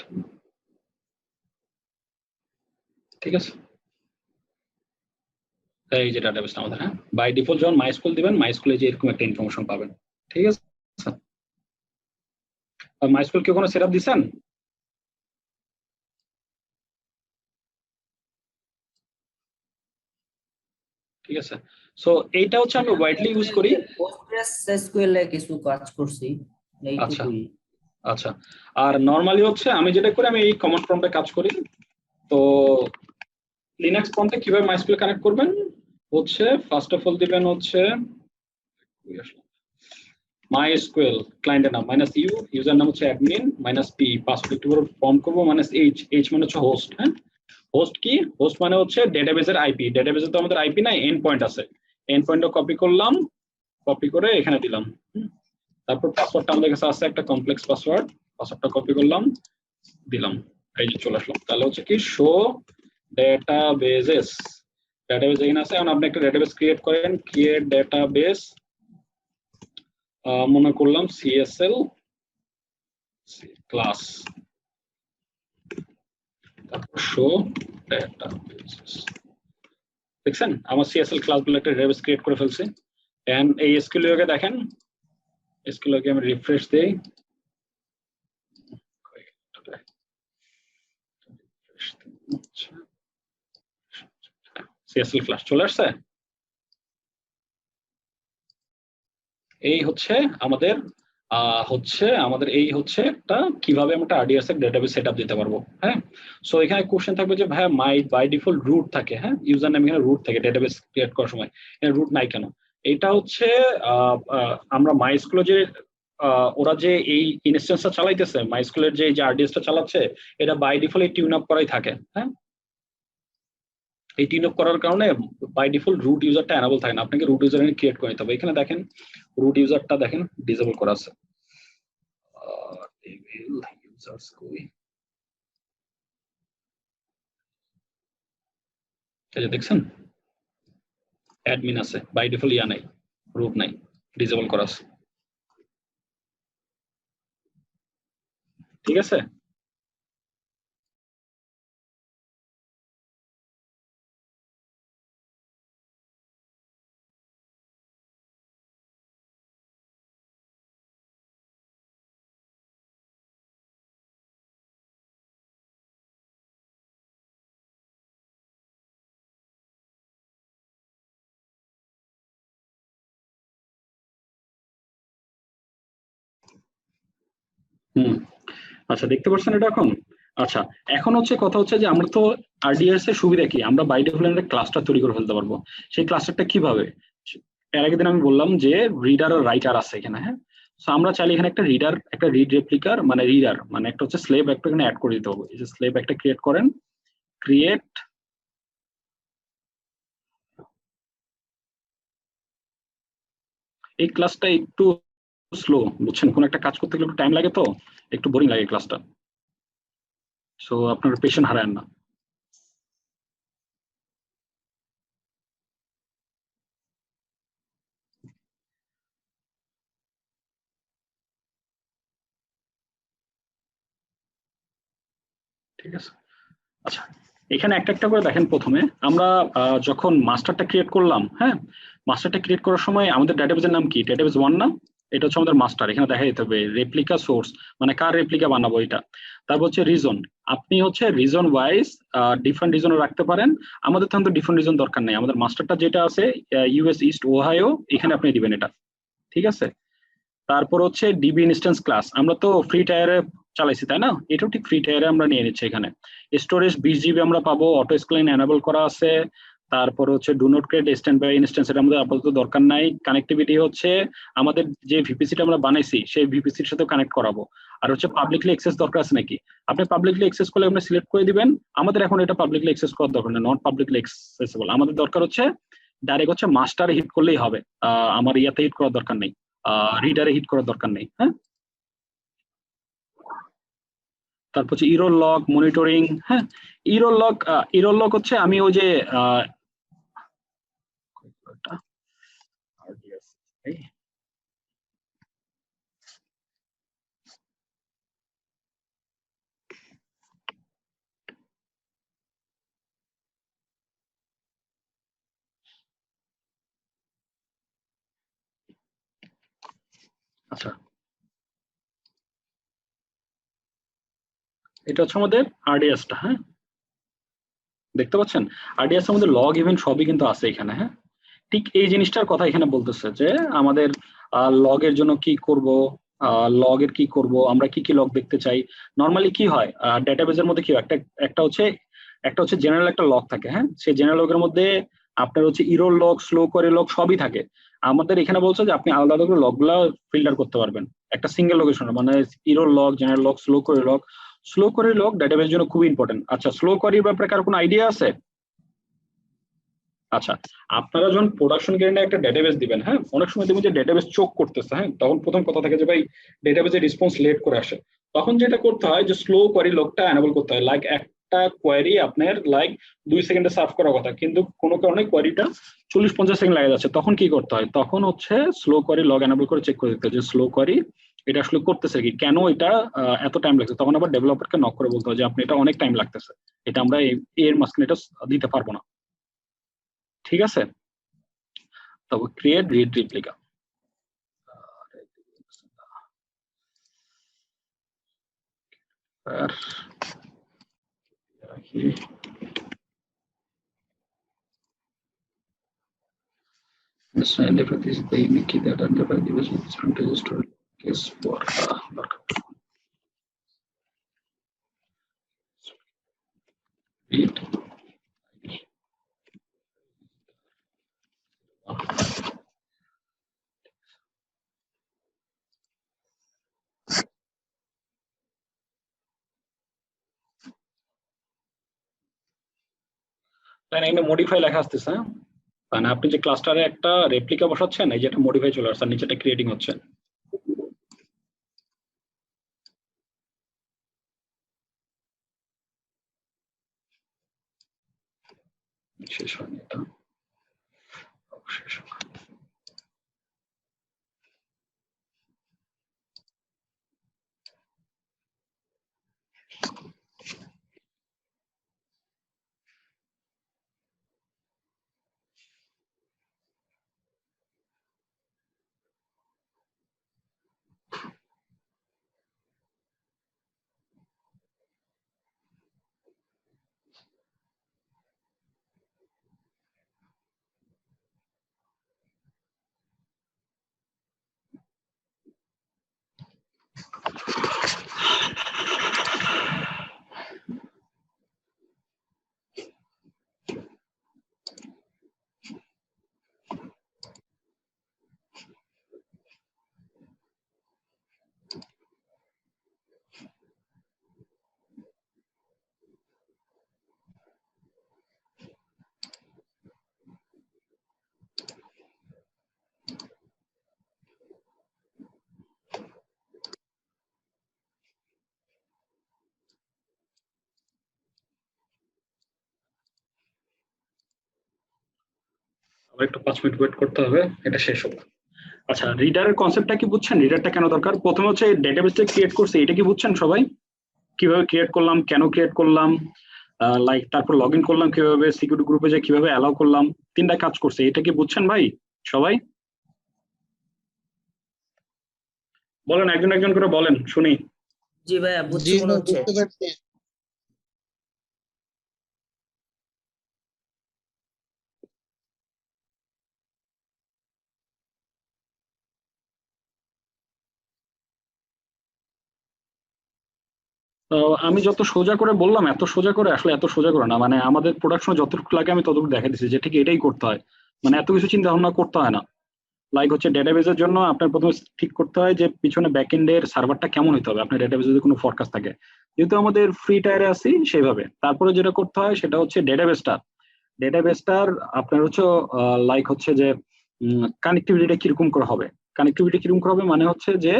ঠিক আছে। এই যে ডাটাবেসটা আমাদের, হ্যাঁ, বাই ডিফল্ট যখন মাইস্কুল দিবেন, মাইস্কুলে যে এরকম একটা ইনফরমেশন পাবেন, ঠিক আছে। আর মাইস্কুল কি কোনো সেটআপ দিছেন? ঠিক আছে। সো এইটা হচ্ছে আমি ওয়াইডলি ইউজ করি। PostgreSQL এ কিছু কাজ করছি, এইটুকুই। আচ্ছা, আর নরমালি হচ্ছে আমি যেটা করি, আমি এই কমান্ড প্রম্পটে কাজ করি। তো লিনাক্স প্রম্পটে কিভাবে মাইস্কুল কানেক্ট করবেন হচ্ছে, ফার্স্ট অফ অল দিবেন হচ্ছে MySQL ক্লায়েন্টের নাম -u, ইউজার নাম হচ্ছে অ্যাডমিন, -p, পাসওয়ার্ড একটু বড় ফর্ম করব, -h মানে হচ্ছে হোস্ট, হ্যাঁ। হোস্ট কি? হোস্ট মানে হচ্ছে ডেটাবেসের আইপি, ডেটাবেসে তো আমাদের আইপি নাই, এন্ড পয়েন্ট আছে, এন্ড পয়েন্টটা কপি করলাম, কপি করে এখানে দিলাম। তারপর পাসওয়ার্ডটা আমাদের কাছে আছে একটা কমপ্লেক্স পাসওয়ার্ড, পাসওয়ার্ডটা কপি করলাম, দিলাম, এই যে চলে আসলাম। তাহলে হচ্ছে কি শো ডেটাবেসেস, ডেটাবেস এখানে আছে। এখন আপনি একটা ডেটাবেস ক্রিয়েট করেন, ক্রিয়েট ডেটাবেস, মনে করলাম CSL ক্লাস, তারপর শো ডেটাবেসেস, দেখছেন আমার CSL ক্লাস বলে একটা ডেটাবেস ক্রিয়েট করে ফেলছি। এন্ড এই এসকিউএল কে দেখেন, এসকিউএল কে আমি রিফ্রেশ দেই, CSL ক্লাস চলে আসছে। এই হচ্ছে আমাদের এই হচ্ছে একটা কিভাবে আমরা RDS এর ডেটাবেস সেটআপ দিতে পারবো, হ্যাঁ। সো এখানে কোশ্চেন থাকবে যে ভাই বাই ডিফল্ট রুট থাকে, হ্যাঁ, ইউজার নেম এখানে রুট থাকে ডেটাবেস ক্রিয়েট করার সময়, এখানে রুট নাই কেন? এটা হচ্ছে আমরা মাইস্কুল যে ওরা যে এই ইনস্ট্যান্সটা চালাইতেছে মাইস্কুলের যে আরডিএসটা চালাচ্ছে এটা বাই ডিফল্ট টিউন আপ করাই থাকে। হ্যাঁ, এই টিউন আপ করার কারণে বাই ডিফল্ট রুট ইউজারটা এনাবল থাকে না, আপনাকে রুট ইউজার ক্রিয়েট করে নিতে হবে। এখানে দেখেন রুট ইউজারটা দেখেন ডিসেবল করা আছে। দেখছেন অ্যাডমিন আছে, বাই ডিফল্ট ইয়া নাই, রুট নাই, ডিসেবল করা আছে। ঠিক আছে, আচ্ছা দেখতে পাচ্ছেন এটা এখন। আচ্ছা এখন হচ্ছে কথা হচ্ছে যে আমরা তো আরডিএস এর সুবিধা কি, আমরা বাই ডিফল্ট একটা ক্লাস্টার তৈরি করে ফেলতে পারবো। সেই ক্লাস্টারটা কিভাবে, এর আগের দিন আমি বললাম যে রিডার আর রাইটার আছে এখানে। হ্যাঁ, সো আমরা চাইলে এখানে একটা রিডার, একটা রিড রেপ্লিকার মানে রিডার মানে একটা হচ্ছে স্লেভ একটা এখানে অ্যাড করে দিতে হবে। এই যে স্লেভ একটা ক্রিয়েট করেন, ক্রিয়েট এই ক্লাসটা একটু স্লো বুঝছেন, কোন একটা কাজ করতে গেলে একটু টাইম লাগে, তো একটু বোরিং লাগে ক্লাসটা, সো আপনার পেশেন্ট হারায়েন না। ঠিক আছে, আচ্ছা এখানে একটা একটা করে দেখেন। প্রথমে আমরা যখন মাস্টারটা ক্রিয়েট করলাম, হ্যাঁ মাস্টারটা ক্রিয়েট করার সময় আমাদের ডেটাবেজের নাম কি, ডেটাবেজ 1 না, এটা হচ্ছে আমাদের মাস্টার। এখানে দেখা যেতে হবে রেপ্লিকা সোর্স মানে কার রেপ্লিকা বানাবো এটা। তারপর হচ্ছে রিজন, আপনি হচ্ছে রিজন ওয়াইজ ডিফারেন্ট রিজনও রাখতে পারেন, আমাদের তো ডিফারেন্ট রিজন দরকার নেই, আমাদের মাস্টারটা যেটা আছে ইউএস ইস্ট ওহাইও এখানে আপনি দিবেন এটা। ঠিক আছে, তারপর হচ্ছে ডিবি ইনস্ট্যান্স ক্লাস, আমরা তো ফ্রি টায়ারে চালাইছি তাই না, এটাও ঠিক ফ্রি টায়ারে আমরা নিয়ে নিচ্ছি। এখানে স্টোরেজ 20 জিবি আমরা পাবো, অটো স্কেলিং এনাবল করা আছে। তারপর হচ্ছে do not create standby instance, এটা আমাদের আপাতত দরকার নাই। কানেক্টিভিটি হচ্ছে আমাদের যে ভিপিসিটা আমরা বানাইছি সেই ভিপিসির সাথে কানেক্ট করাবো। আর হচ্ছে পাবলিকলি অ্যাক্সেস দরকার আছে নাকি, আপনি পাবলিকলি অ্যাক্সেস করলে আপনি সিলেক্ট করে দিবেন। আমাদের এখন এটা পাবলিকলি অ্যাক্সেস করার দরকার নেই, নট পাবলিকলি অ্যাক্সেসেবল। আমাদের দরকার হচ্ছে ডাইরেক্ট হচ্ছে মাস্টারে হিট করলেই হবে, আমার ইয়াতে হিট করার দরকার নেই, রিডারে হিট করার দরকার নেই। হ্যাঁ, তারপর হচ্ছে ইরোর লগ মনিটরিং। হ্যাঁ, ইরোর লগ হচ্ছে আমি ওই যে আচ্ছা এটা হচ্ছে আমাদের আরডিএসটা। হ্যাঁ, দেখতে পাচ্ছেন আরডিএস এর মধ্যে লগ ইভেন্ট সবই কিন্তু আছে এখানে। হ্যাঁ, ঠিক এই জিনিসটার কথা এখানে বলতেছে যে আমাদের লগের জন্য কি করব, লগের কি করব, আমরা কি কি লগ দেখতে চাই। নরমালি কি হয় ডেটাবেজের মধ্যে কি হয়, একটা হচ্ছে জেনারেল একটা লগ থাকে। হ্যাঁ, সেই জেনারেল লগের মধ্যে আপনার হচ্ছে ইরোর লগ, স্লো করে লগ সবই থাকে। আমাদের এখানে বলছে যে আপনি আলাদা করে লগগুলা ফিল্টার করতে পারবেন একটা সিঙ্গেল লোকেশনে, মানে error log, general log, slow করে লগ। স্লো করে লগ ডেটাবেজের জন্য খুব ইম্পর্টেন্ট। আচ্ছা স্লো কোয়ারির ব্যাপারে কার কোনো আইডিয়া আছে? আচ্ছা, আপনারা যখন প্রোডাকশন গ্রেডে একটা ডেটাবেস দিবেন, হ্যাঁ অনেক সময় দেখবেন যে ডেটাবেস চোক করতেছে। হ্যাঁ, তখন প্রথম কথা থাকে যে ভাই ডেটাবেসের রেসপন্স লেট করে আসে, তখন যেটা করতে হয় যে স্লো কোয়ারি লকটা এনেবল করতে হয়। লাইক একটা কোয়ারি আপনার লাইক 2 সেকেন্ডে সার্ভ করার কথা, কিন্তু কোনো কারণে কোয়ারিটা 40-50 সেকেন্ড লাগে যাচ্ছে, তখন কি করতে হয়, তখন হচ্ছে স্লো কোয়ারি লগ এনেবল করে চেক করে দিতে হয় যে স্লো কোয়ারি এটা আসলে করতেছে কি, কেন এটা এত টাইম লাগছে। তখন আবার ডেভেলপারকে নক করে বলতে হয় যে আপনি এটা অনেক টাইম লাগতেছে, এটা আমরা এর মাঝখানে এটা দিতে পারবো না। ঠিক আছে, তবে ক্রিয়েট রিড রেপ্লিকা। আর the sign effect is the unique key that identifies the different register case for read. তাই না? এখানে মডিফাই লেখা আসতেছে, হ্যাঁ? মানে আপনি যে ক্লাস্টারে একটা রেপ্লিকা বসাচ্ছেন, এই যে একটা মডিফাই চলে আসছে, আর নিচেটা ক্রিয়েটিং হচ্ছে। শেষ হয়নি এটা, শেষ হবে। আবার একটু 5 মিনিট ওয়েট করতে হবে, এটা শেষ হোক। আচ্ছা, রিডারের কনসেপ্টটা কি বুঝছেন? রিডারটা কেন দরকার? প্রথমে হচ্ছে ডেটাবেসটা ক্রিয়েট করছে, এটা কি বুঝছেন সবাই? কিভাবে ক্রিয়েট করলাম, কেন ক্রিয়েট করলাম, লাইক তারপর লগ ইন করলাম কিভাবে, সিকিউরিটি গ্রুপে যে কিভাবে অ্যালাউ করলাম, 3টা কাজ করছে। এটা কি বুঝছেন ভাই সবাই? বলেন, একজন একজন করে বলেন, শুনি। জি ভাইয়া জি বুঝছি মনে ভাই, হচ্ছে। বুঝতে পারছি। তো আমি যত সোজা করে বললাম, এত সোজা করে আসলে এত সোজা করে না, মানে আমাদের প্রোডাকশন যতটুকু লাগে আমি ততটুকু দেখা দিচ্ছি যে ঠিক এটাই করতে হয়। মানে এত কিছু চিন্তা ভাবনা করতে হয় না। লাইক হচ্ছে ডেটাবেসের জন্য আপনার প্রথমে ঠিক করতে হয় যে পিছনে ব্যাকএন্ডের সার্ভারটা কেমন হতে হবে, আপনার ডেটাবেসে যদি কোনো ফরকাস্ট থাকে, যেহেতু আমাদের ফ্রি টায়ারে আছি সেইভাবে। তারপরে যেটা করতে হয় সেটা হচ্ছে ডেটাবেসটার আপনার হচ্ছে লাইক হচ্ছে যে কানেক্টিভিটিটা কিরকম করে হবে। কানেক্টিভিটি কিরকম করে হবে মানে হচ্ছে যে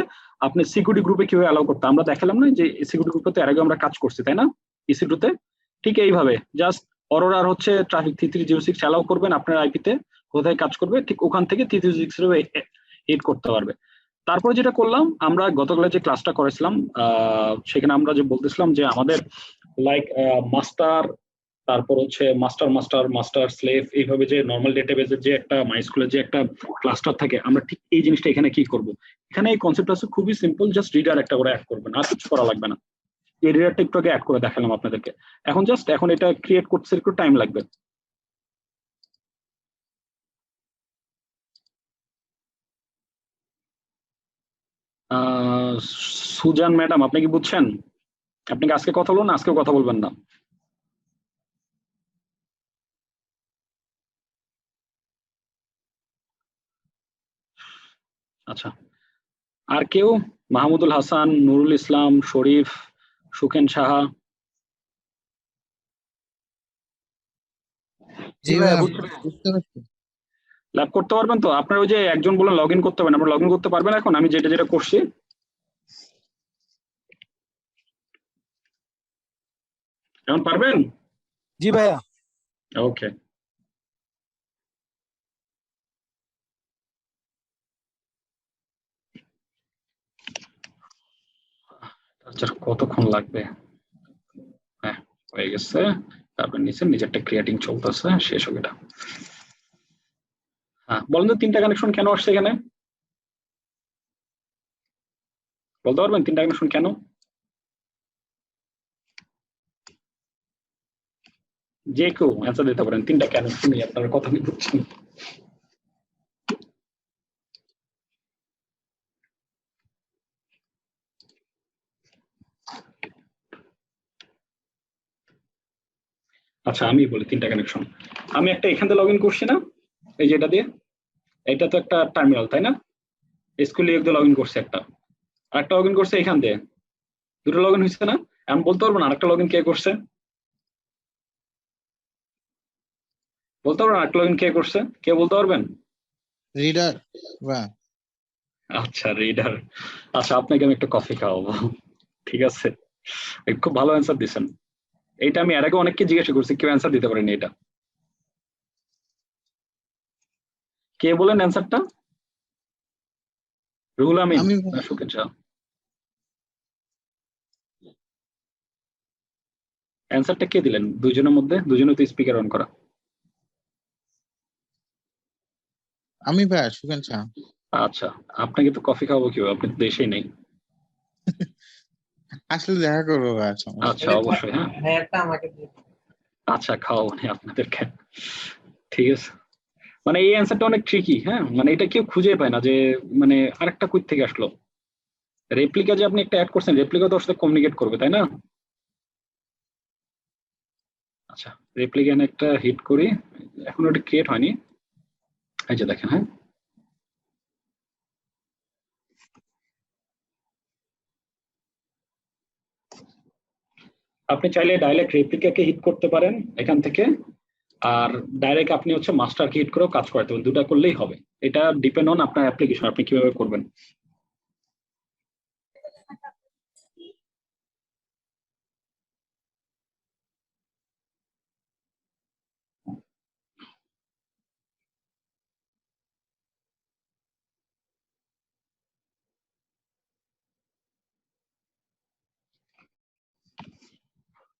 আপনি সিকিউরিটি গ্রুপে কিভাবে অ্যালাউ করতে, আমরা দেখালাম না যে সিকিউরিটি গ্রুপে তো এর আগে আমরা কাজ করছি তাই না, EC2 তে। ঠিক এইভাবে জাস্ট অরোরার হচ্ছে ট্রাফিক 3306 অ্যালাউ করবেন আপনার আইপিতে, কোথায় কাজ করবে ঠিক ওখান থেকে 3306 এড করতে পারবে। তারপরে যেটা করলাম, আমরা গতকালে যে ক্লাসটা করেছিলাম সেখানে আমরা যে বলতেছিলাম যে আমাদের লাইক মাস্টার, তারপর হচ্ছে মাস্টার মাস্টার মাস্টার স্লেভ, এইভাবে যে নর্মাল ডেটাবেসের যে একটা মাইস্কুলের যে একটা ক্লাস্টার থাকে, আমরা ঠিক এই জিনিসটা এখানে কি করব। এখানে এই কনসেপ্ট আছে খুবই সিম্পল, জাস্ট রিডার একটা করে অ্যাড করবেন, আর কিছু করা লাগবে না। এই রিডারটা একটু আগে অ্যাড করে দেখালাম আপনাদেরকে। এখন এটা ক্রিয়েট করতে একটু টাইম লাগবে। সুজান ম্যাডাম, আপনি কি বুঝছেন? আপনি কি আজকে কথা বলুন, আজকেও কথা বলবেন না? আচ্ছা, আর কেউ? মাহমুদুল হাসান, নুরুল ইসলাম, শরীফ, সুখেন সাহা। জি ভাই, বুঝতে পারছি। ল্যাব করতে পারবেন তো? আপনার ওই যে একজন বললেন লগ ইন করতে পারেন, আমরা লগ ইন করতে পারবেন এখন আমি যেটা যেটা করছি? এখন পারবেন? জি ভাইয়া। ওকে। আচ্ছা, কতক্ষণ লাগবে? হ্যাঁ, হয়ে গেছে। তারপর নিচে নিজেরটা ক্রিয়েটিং চলতেছে, শেষ হবে এটা। হ্যাঁ, বলেন তো 3টা কানেকশন কেন আসছে এখানে? বলতে পারবেন 3টা কানেকশন কেন? যে কেউ অ্যান্সার দিতে পারেন, 3টা কেন শুনি আপনার কথা কি বুঝছেন? আচ্ছা, আমি বলি 3টা কানেকশন। আমি একটা এখান থেকে লগ ইন করছি না, এই যে এটা দিয়ে, এটা তো একটা টার্মিনাল তাই না, স্কুল দিয়ে লগ ইন করছে একটা, আর একটা লগ ইন করছে এখান দিয়ে, দুটো লগ ইন হয়েছে না? আমি বলতে পারবো না আরেকটা লগ ইন কে করছে? বলতে পারবেন আর্ট লগইন কে করছে? কে বলতে পারবেন? রিডার বা আচ্ছা, রিডার। আচ্ছা, আপনাকে আমি একটা কফি খাওয়াবো, ঠিক আছে? খুব ভালো অ্যান্সার দিচ্ছেন। এইটা আমি এর আগে অনেককে জিজ্ঞাসা করছি, কেউ অ্যান্সার দিতে পারেনি এটা। কে বলেন অ্যান্সারটা? রুহুল আমিন আমি না সুকেন শাহ? অ্যান্সারটা কে দিলেন দুজনের মধ্যে? দুজনে তো স্পিকার অন করা। আমি ভাই সুখেন শাহ। আচ্ছা, আপনাকে তো কফি খাওয়াবো কিভাবে, আপনি তো দেশেই নেই। আসলে দেখা করবো ভাই, সমস্যা আচ্ছা, অবশ্যই, হ্যাঁ। ভাইয়াটা আমাকে দিয়ে দিন। আচ্ছা, খাওয়াবো নি আপনাদেরকে, ঠিক আছে? মানে এই অ্যান্সারটা অনেক ট্রিকি, হ্যাঁ, মানে এটা কেউ খুঁজে পায় না যে মানে আরেকটা কই থেকে আসলো। রেপ্লিকা যে আপনি একটা অ্যাড করছেন, রেপ্লিকা তো ওর সাথে কমিউনিকেট করবে, তাই না? আচ্ছা, রেপ্লিকা একটা হিট করি, এখন ওটা ক্রিয়েট হয়নি। এই যে দেখেন, হ্যাঁ, আপনি চাইলে ডাইরেক্ট রেপ্লিকাকে হিট করতে পারেন এখান থেকে, আর ডাইরেক্ট আপনি হচ্ছে মাস্টারকে হিট করেও কাজ করাতে পারেন, দুটা করলেই হবে। এটা ডিপেন্ড অন আপনার অ্যাপ্লিকেশন, আপনি কিভাবে করবেন।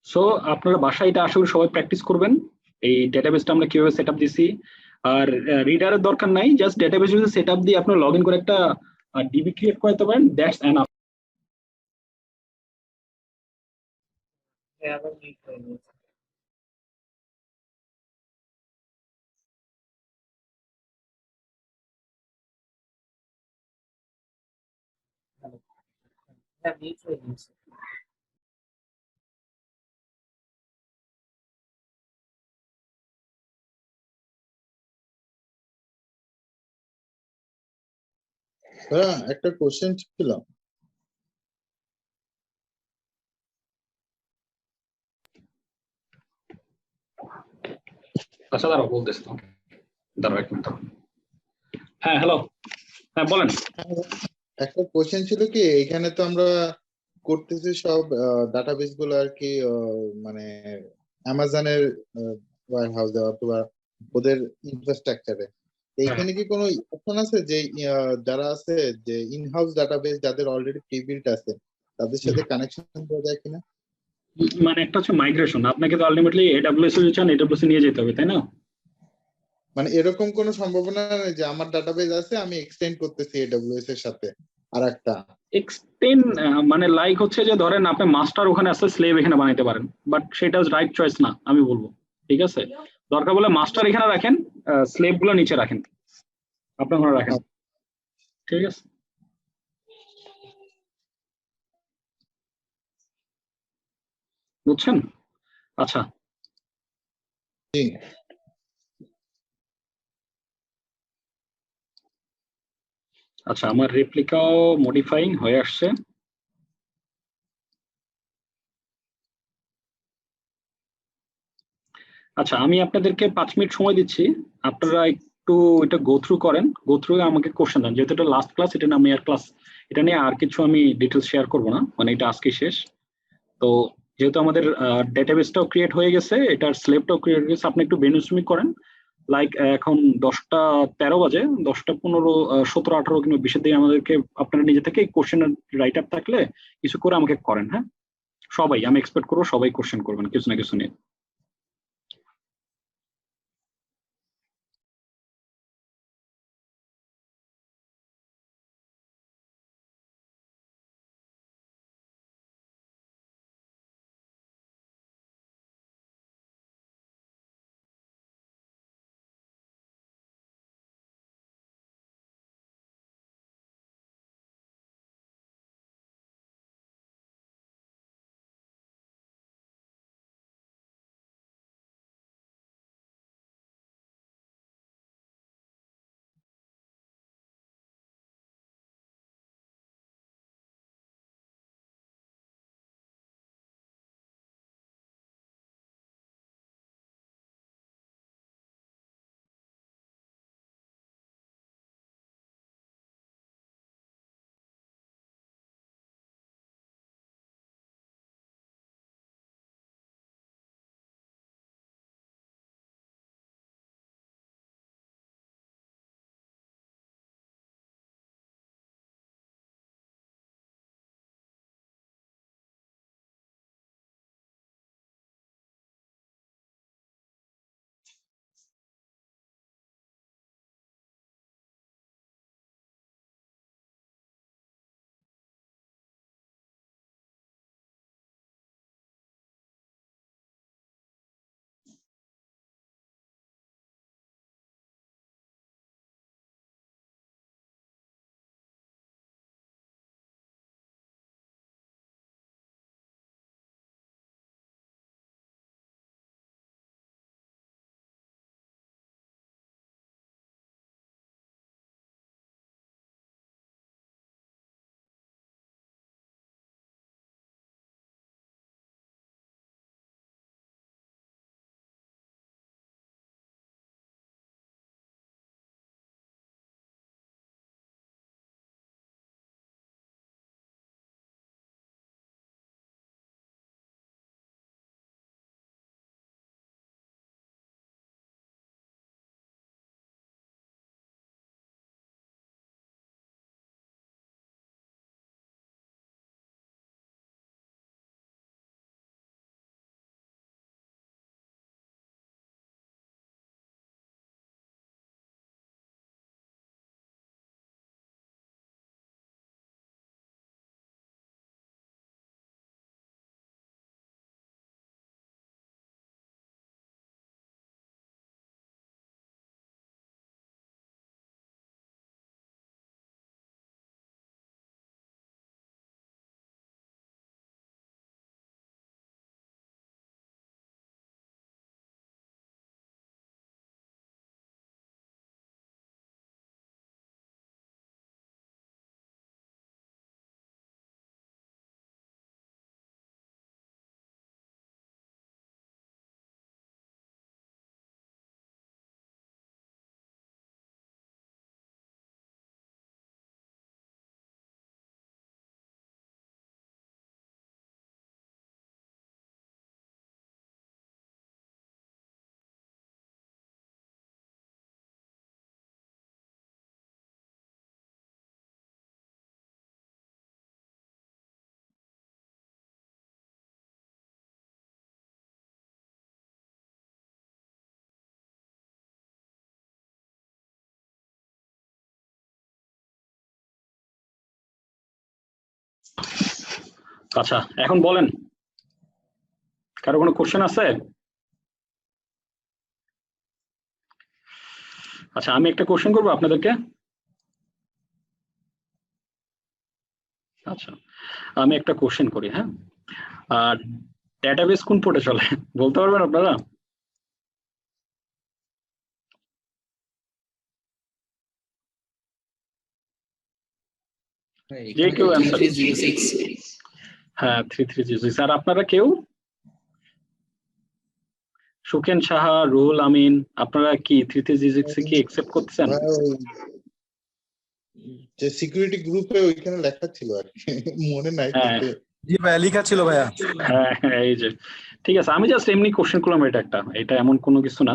সো আপনারা বাসায় এটা আশা করি সবাই প্র্যাকটিস করবেন। এই ডেটাবেসটা আমরা কিভাবে সেট আপ দিছি, আর রিডারের দরকার নাই, জাস্ট ডেটাবেস যদি সেট আপ দিয়ে আপনারা লগ ইন করে একটা ডিবি ক্রিয়েট করতে পারেন, দ্যাটস এনাফ। ভাইয়া আবার মিট হয়ে গেছে। হ্যাঁ, মিট হয়ে গেছে। ভাইয়া একটা কোশ্চেন ছিল। আচ্ছা, দাঁড়াও বলতেছি তো, দাঁড়াও 1 মিনিট। হ্যাঁ, হ্যালো, হ্যাঁ বলেন। একটা কোশ্চেন ছিল কি, এখানে তো আমরা করতেছি সব ডাটাবেস গুলো আর কি, মানে অ্যামাজনের ওয়্যার হাউসে অথবা ওদের ইনফ্রাস্ট্রাকচারে। এইখানে কি কোনো অপশন আছে যে যারা আছে যে ইন হাউস ডাটাবেস যাদের অলরেডি প্রি বিল্ট আছে তাদের সাথে কানেকশন করা যায় কিনা? মানে একটা হচ্ছে মাইগ্রেশন, আপনাকে তো আলটিমেটলি এডব্লিউএস এ চান, এডব্লিউএস এ নিয়ে যেতে হবে, তাই না? মানে এরকম কোনো সম্ভাবনা নেই যে আমার ডাটাবেস আছে আমি এক্সটেন্ড করতেছি এডব্লিউএস এর সাথে আর একটা? এক্সটেন্ড মানে লাইক হচ্ছে যে ধরেন আপনি মাস্টার ওখানে আছে, স্লেভ এখানে বানাইতে পারেন, বাট সেটা রাইট চয়েস না আমি বলবো, ঠিক আছে? দরকার বলে মাস্টার এখানে রাখেন, স্লেভ গুলো নিচে রাখেন, আপনি ওখানে রাখেন, ঠিক আছে? বুঝছেন? আচ্ছা, জি। আচ্ছা, আমার রেপ্লিকাও মডিফাইং হয়ে আসছে। আচ্ছা, আমি আপনাদেরকে 5 মিনিট সময় দিচ্ছি, আপনারা একটু এটা গো থ্রু করেন, গো থ্রু আমাকে কোশ্চেন দেন, যেহেতু এটা লাস্ট ক্লাস, এটা নিয়ে আমি আর ক্লাস, এটা নিয়ে আর কিছু আমি ডিটেলস শেয়ার করবো না, মানে এটা আজকে শেষ। তো যেহেতু আমাদের ডেটাবেসটাও ক্রিয়েট হয়ে গেছে, এটার স্লেভটাও ক্রিয়েট হয়ে গেছে, আপনি একটু ব্রেনস্টর্মিং করেন। লাইক এখন 10টা 13 বাজে, 10টা 15, 17, 18 কিংবা 20-এর দিকে আমাদেরকে আপনারা নিজে থেকে কোশ্চেন রাইট আপ থাকলে কিছু করে আমাকে করেন, হ্যাঁ? সবাই, আমি এক্সপেক্ট করবো সবাই কোশ্চেন করবেন কিছু না কিছু নিয়ে। আচ্ছা, এখন বলেন, কারো কোনো কোশ্চেন আছে? আচ্ছা, আমি একটা কোশ্চেন করবো আপনাদেরকে। আচ্ছা, আমি একটা কোশ্চেন করি, হ্যাঁ। আর ডেটাবেস কোন পোর্টে চলে বলতে পারবেন আপনারা? যে এখানে কেউ অ্যান্সার। 3306 হ্যাঁ, 3306। আর আপনারা কেউ? সুকেন সাহা, রুহুল আমিন, আপনারা কি 3306 কি একসেপ্ট করতেছেন? ভাই, ওই যে সিকিউরিটি গ্রুপে ওইখানে লেখা ছিল আর কি, মনে নাই হ্যাঁ কিন্তু জি ভাইয়া লেখা ছিল ভাইয়া। হ্যাঁ হ্যাঁ, এই যে ঠিক আছে, আমি জাস্ট এমনি কোশ্চেন করলাম, এটা এমন কোনো কিছু না।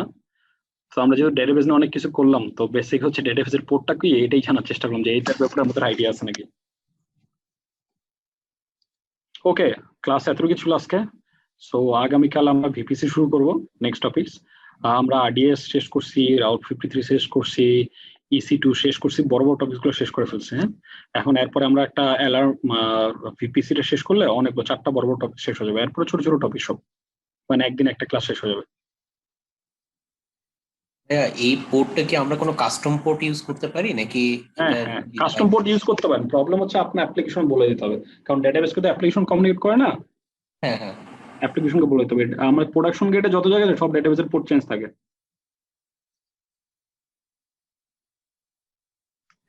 তো আমরা যেহেতু ডেটাবেস নিয়ে অনেক কিছু করলাম, তো বেসিক হচ্ছে ডেটাবেসের পোর্টটা কি এটাই জানার চেষ্টা করলাম যে এইটার ব্যাপারে আমাদের আইডিয়া আছে নাকি। ওকে, ক্লাস এতটুকু ছিল আজকে। সো আগামীকাল আমরা ভিপিসি শুরু করব, নেক্সট টপিকস। আমরা আরডিএস শেষ করছি, রাউট 53 শেষ করছি, EC2 শেষ করছি, বড় বড় টপিকগুলো শেষ করে ফেলছি। হ্যাঁ, এখন এরপরে আমরা একটা অ্যালার্ম ভিপিসিটা শেষ করলে অনেক 4টা বড় বড় টপিক শেষ হয়ে যাবে, এরপরে ছোট ছোট টপিক সব, মানে একদিন একটা ক্লাস শেষ হয়ে যাবে। ভাইয়া, এই পোর্টটা কি আমরা কোনো কাস্টম পোর্ট ইউজ করতে পারি নাকি? হ্যাঁ হ্যাঁ, কাস্টম পোর্ট ইউজ করতে পারেন, প্রবলেম হচ্ছে আপনার অ্যাপ্লিকেশন বলে দিতে হবে, কারণ ডেটাবেস কিন্তু অ্যাপ্লিকেশন কমিউনিকেট করে না, হ্যাঁ হ্যাঁ, অ্যাপ্লিকেশনকে বলে দিতে হবে। আমার প্রোডাকশন গেটে যত জায়গায় সব ডেটাবেসের পোর্ট চেঞ্জ থাকে।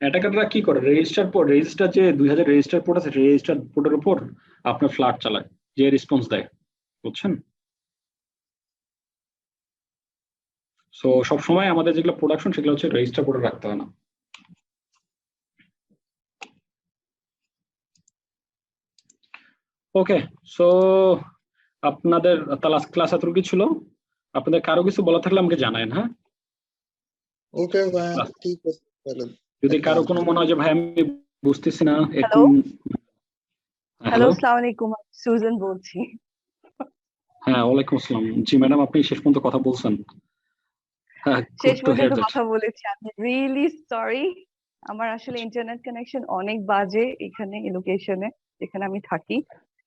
অ্যাটাকাররা কি করে, রেজিস্টার যে 2000 রেজিস্টার পোর্ট আছে, রেজিস্টার পোর্টের উপর আপনার ফ্লাট চালায়, যে রেসপন্স দেয়, বুঝছেন? সো সবসময় আমাদের যেগুলো প্রোডাকশন সেগুলো হচ্ছে রেজিস্টার পোর্টে রাখতে হয় না। ওকে, সো আপনাদের তাহলে ক্লাস এতটুকু ছিল। আপনাদের কারো কিছু বলা থাকলে আমাকে জানায়েন, হ্যাঁ। ওকে ভাই, ঠিক আছে তাহলে। যদি কারো কোনো মনে হয় যে ভাই আমি বুঝতেছি না একটু। হ্যালো, আসসালামু আলাইকুম, সুজন বলছি। হ্যাঁ, ওয়ালাইকুম আসসালাম। জি ম্যাডাম, আপনি শেষ পর্যন্ত কথা বলছেন। হ্যাঁ, শেষ পর্যন্ত কথা বলেছি, আমি রিয়েলি সরি। আমার আসলে ইন্টারনেট কানেকশন অনেক বাজে এখানে, এই লোকেশনে যেখানে আমি থাকি।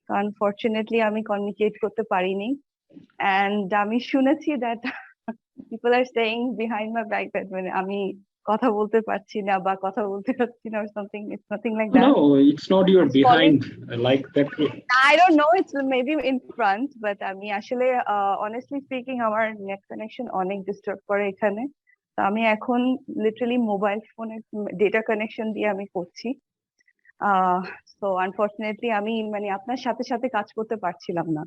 তো আনফরচুনেটলি আমি কমিউনিকেট করতে পারিনি। এন্ড আমি শুনেছি that people are saying behind my back that মানে আমি কথা বলতে পারছি না বা কথা বলতে পারছি না or something. It's nothing like that. No, it's not your behind like that. I don't know, it's maybe in front, but আমি আসলে honestly speaking আমার নেট কানেকশন অনেক ডিস্টার্ব করে এখানে। তো আমি এখন লিটারালি মোবাইল ফোনের ডেটা কানেকশন দিয়ে আমি করছি। সো আনফরচুনেটলি আমি মানে আপনার সাথে সাথে কাজ করতে পারছিলাম না।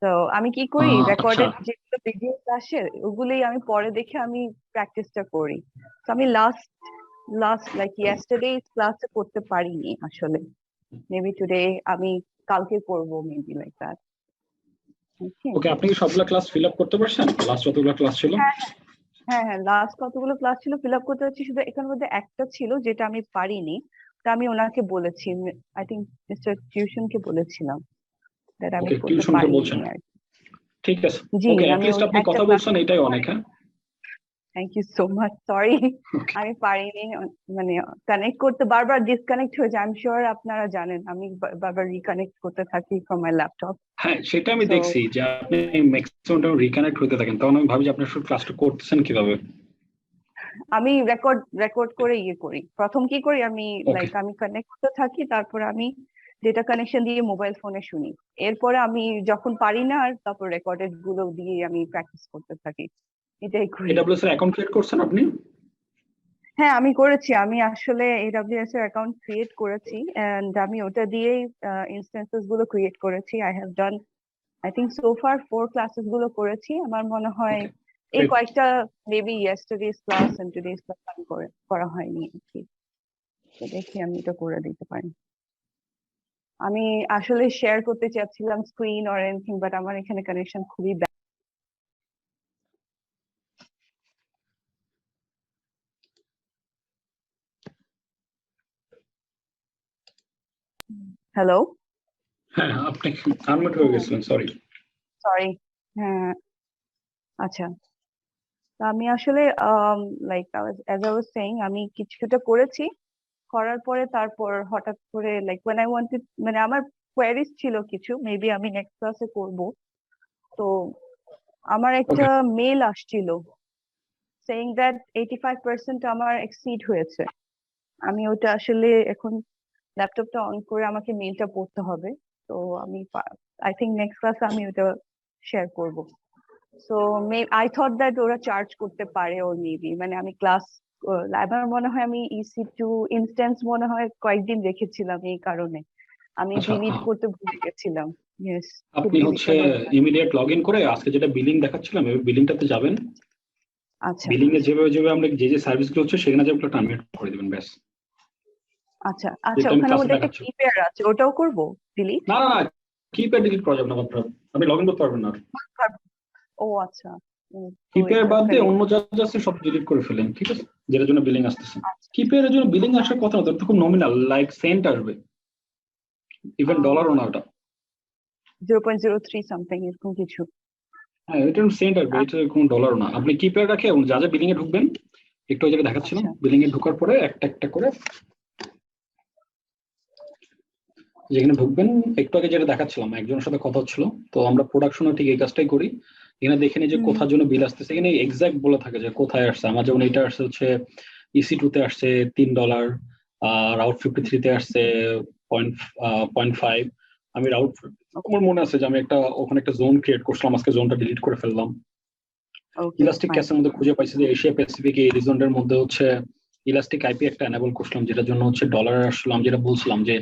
তো আমি কি করি, রেকর্ডেড যেগুলো ভিডিওস আসে ওগুলোই আমি পরে দেখে আমি প্র্যাকটিসটা করি। তো আমি লাস্ট লাইক ইয়েস্টারডে ক্লাসে করতে পারিনি আসলে। মেবি টুডে আমি কালকে করব, মেবি লাইক দ্যাট। ওকে, আপনি কি সবগুলা ক্লাস ফিল আপ করতে পারছেন? লাস্ট যতগুলো ক্লাস ছিল? হ্যাঁ হ্যাঁ, লাস্ট কতগুলো ক্লাস ছিল ফিল আপ করতে পারছি, শুধু এখানের মধ্যে একটা ছিল যেটা আমি পারিনি। তা আমি ওনাকে বলেছি, আই থিংক মিস্টার টিউশনকে বলেছিলাম দ্যাট আমি করতে টিউশনকে পারিনি বলছেন? আর ঠিক আছে, জি, ওকে, আমি অ্যাট লিস্ট আপনি কথা বলছেন, এটাই অনেক। হ্যাঁ, thank you so much, sorry আমি পারিনি, মানে কানেক্ট করতে বারবার ডিসকানেক্ট হয়ে যায়। আই এম শিওর আপনারা জানেন আমি বারবার রিকানেক্ট করতে থাকি ফ্রম মাই ল্যাপটপ। হ্যাঁ, সেটা আমি দেখছি যে আপনি ম্যাক্সিমাম টাইম রিকানেক্ট হতে থাকেন, তখন আমি ভাবি যে আপনি শুধু ক্লাসটা করতেছেন কিভাবে। আমি রেকর্ড করে ইয়ে করি। প্রথম কি করি আমি, লাইক আমি কানেক্ট করতে থাকি, তারপর আমি ডেটা কানেকশন দিয়ে মোবাইল ফোনে শুনি। এরপরে আমি যখন পারি না আর তারপর রেকর্ডেড গুলো দিয়ে আমি প্র্যাকটিস করতে থাকি, এটাই করি। AWS এর অ্যাকাউন্ট ক্রিয়েট করছেন আপনি? হ্যাঁ আমি করেছি, আমি আসলে AWS এর অ্যাকাউন্ট ক্রিয়েট করেছি এন্ড আমি ওটা দিয়েই ইনস্ট্যান্সেস গুলো ক্রিয়েট করেছি। I have done I think so far 4 classes গুলো করেছি। আমার মনে হয় এই কয়েকটা maybe yesterday's class and today's class আমি করা হয়নি আর কি। তো দেখি আমি এটা করে দিতে পারি। আমি আসলে শেয়ার করতে চাচ্ছিলাম স্ক্রিন অর এনিথিং, বাট আমার এখানে কানেকশন খুবই ব্যাড। হ্যালো, হ্যাঁ, আপনি আনমিউট হয়ে গেছিলেন, সরি। সরি। হ্যাঁ আচ্ছা, আমি আসলে like as I was saying আমি কিছুটা করেছি, করার পরে তারপর হঠাৎ করে লাইক when I wanted, মানে আমার কোয়েরিজ ছিল কিছু, মেবি আমি নেক্সট ক্লাসে করব। তো আমার একটা মেল আসছিল saying that 85% আমার এক্সিড হয়েছে। আমি ওটা আসলে এখন ল্যাপটপটা অন করে আমাকে মেলটা পড়তে হবে। তো আমি আই থিংক নেক্সট ক্লাসে আমি ওটা শেয়ার করব। সো আই থট দ্যাট ওরা চার্জ করতে পারে ওর মেবি, মানে আমি ক্লাস আমার মনে হয় আমি EC2 ইনস্ট্যান্স মনে হয় কয়েকদিন রেখেছিলাম এই কারণে আমি আচ্ছা, ডিলিট করতে ভুলে গেছিলাম। ইয়েস, আপনি হচ্ছে ইমিডিয়েট লগ ইন করে আজকে যেটা বিলিং দেখাচ্ছিলাম এই বিলিংটাতে যাবেন। আচ্ছা বিলিং এ যেভাবে যেভাবে আমরা যে সার্ভিসগুলো হচ্ছে সেখানে যে একটা টার্মিনেট করে দিবেন ব্যাস। আচ্ছা আচ্ছা, যেটা আমি ওখানে ক্লাসে ওদের একটা দেখাচ্ছি। কিপ্যাড আছে, ওটাও করব ডিলিট? না না না, কিপ্যাড ডিলিট করা যাবে না মাত্র, আপনি লগ ইন করতে পারবেন না। ও আচ্ছা, কিপ্যাড বাদ দিয়ে অন্য যা যা আছে সব ডিলিট করে ফেলেন, ঠিক আছে? যেটার জন্য বিলিং আসতেছে। কিপ্যাডের জন্য বিলিং আসার কথা না, তো খুব নমিনাল, লাইক সেন্ট আসবে, ইভেন ডলারও না ওটা। 0.03 সামথিং এরকম কিছু। হ্যাঁ, এটা সেন্ট আসবে, এটা কোনো ডলারও না। আপনি কিপ্যাড রাখে এবং যা যা বিলিং এ ঢুকবেন, একটু ওই জায়গায় দেখাচ্ছিলাম, বিলিং এ ঢোকার পরে একটা একটা করে যেখানে ঢুকবেন, একটু আগে যেটা দেখাচ্ছিলাম একজনের সাথে কথা হচ্ছিল, তো আমরা প্রোডাকশনে ঠিক এই কাজটাই করি। এখানে দেখে নিই যে কোথার জন্য বিল আসতেছে, এখানে এক্সাক্ট বলে থাকে যে কোথায় আসছে। আমার যেমন এটা আসছে হচ্ছে EC2 তে আসছে $3, আর রাউট 53 তে আসছে 0.5। আমি রাউট, আমার মনে আছে যে আমি একটা ওখানে একটা জোন ক্রিয়েট করছিলাম, আজকে জোনটা ডিলিট করে ফেললাম। ইলাস্টিক ক্যাশের মধ্যে খুঁজে পাইছি যে এশিয়া প্যাসিফিক এই রিজনের মধ্যে হচ্ছে ইলাস্টিক আইপি একটা এনেবল করছিলাম, যেটার জন্য হচ্ছে ডলার আসলাম, যেটা বলছিলাম যে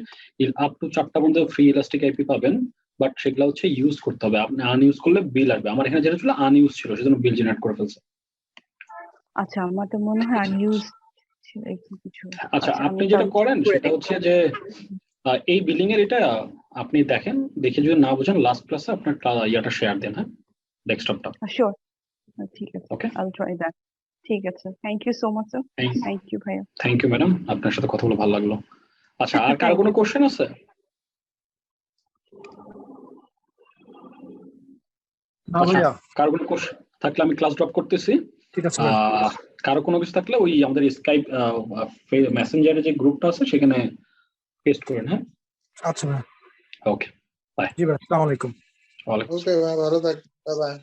আপ টু 4টা বন্ধু ফ্রি ইলাস্টিক আইপি পাবেন, বাট সেগুলো হচ্ছে ইউজ করতে হবে। আপনি আনইউজ করলে বিল আসবে। আমার এখানে যেটা ছিল আনইউজ ছিল, সেজন্য বিল জেনারেট করে ফেলছে। আচ্ছা, আমার তো মনে হয় আনইউজ ছিল একটু কিছু। আচ্ছা, আপনি যেটা করেন সেটা হচ্ছে যে এই বিলিং এর এটা আপনি দেখেন, দেখে যদি না বুঝেন লাস্ট ক্লাসে আপনার ইয়াটা শেয়ার দেন, হ্যাঁ, ডেস্কটপটা। শিওর, ঠিক আছে, okay, I will try that. ঠিক আছে, thank you so much sir. Thank you ভাইয়া। থ্যাংক ইউ ম্যাডাম, আপনার সাথে কথা বলে ভালো লাগলো। আচ্ছা, আর কারো কোনো কোশ্চেন আছে? কারো কোনো কোশ্চেন থাকলে আমি ক্লাস ড্রপ করতেছি। ঠিক আছে, কারো কোনো কিছু থাকলে ওই আমাদের স্কাইপ মেসেঞ্জারে যে গ্রুপটা আছে সেখানে পেস্ট করেন, হ্যাঁ? আচ্ছা ভাই, ওকে, বাই। জি ভাই, আসসালামু আলাইকুম। ওয়ালাইকুম ওকে ভাই, ভালো থাক, বাই বাই।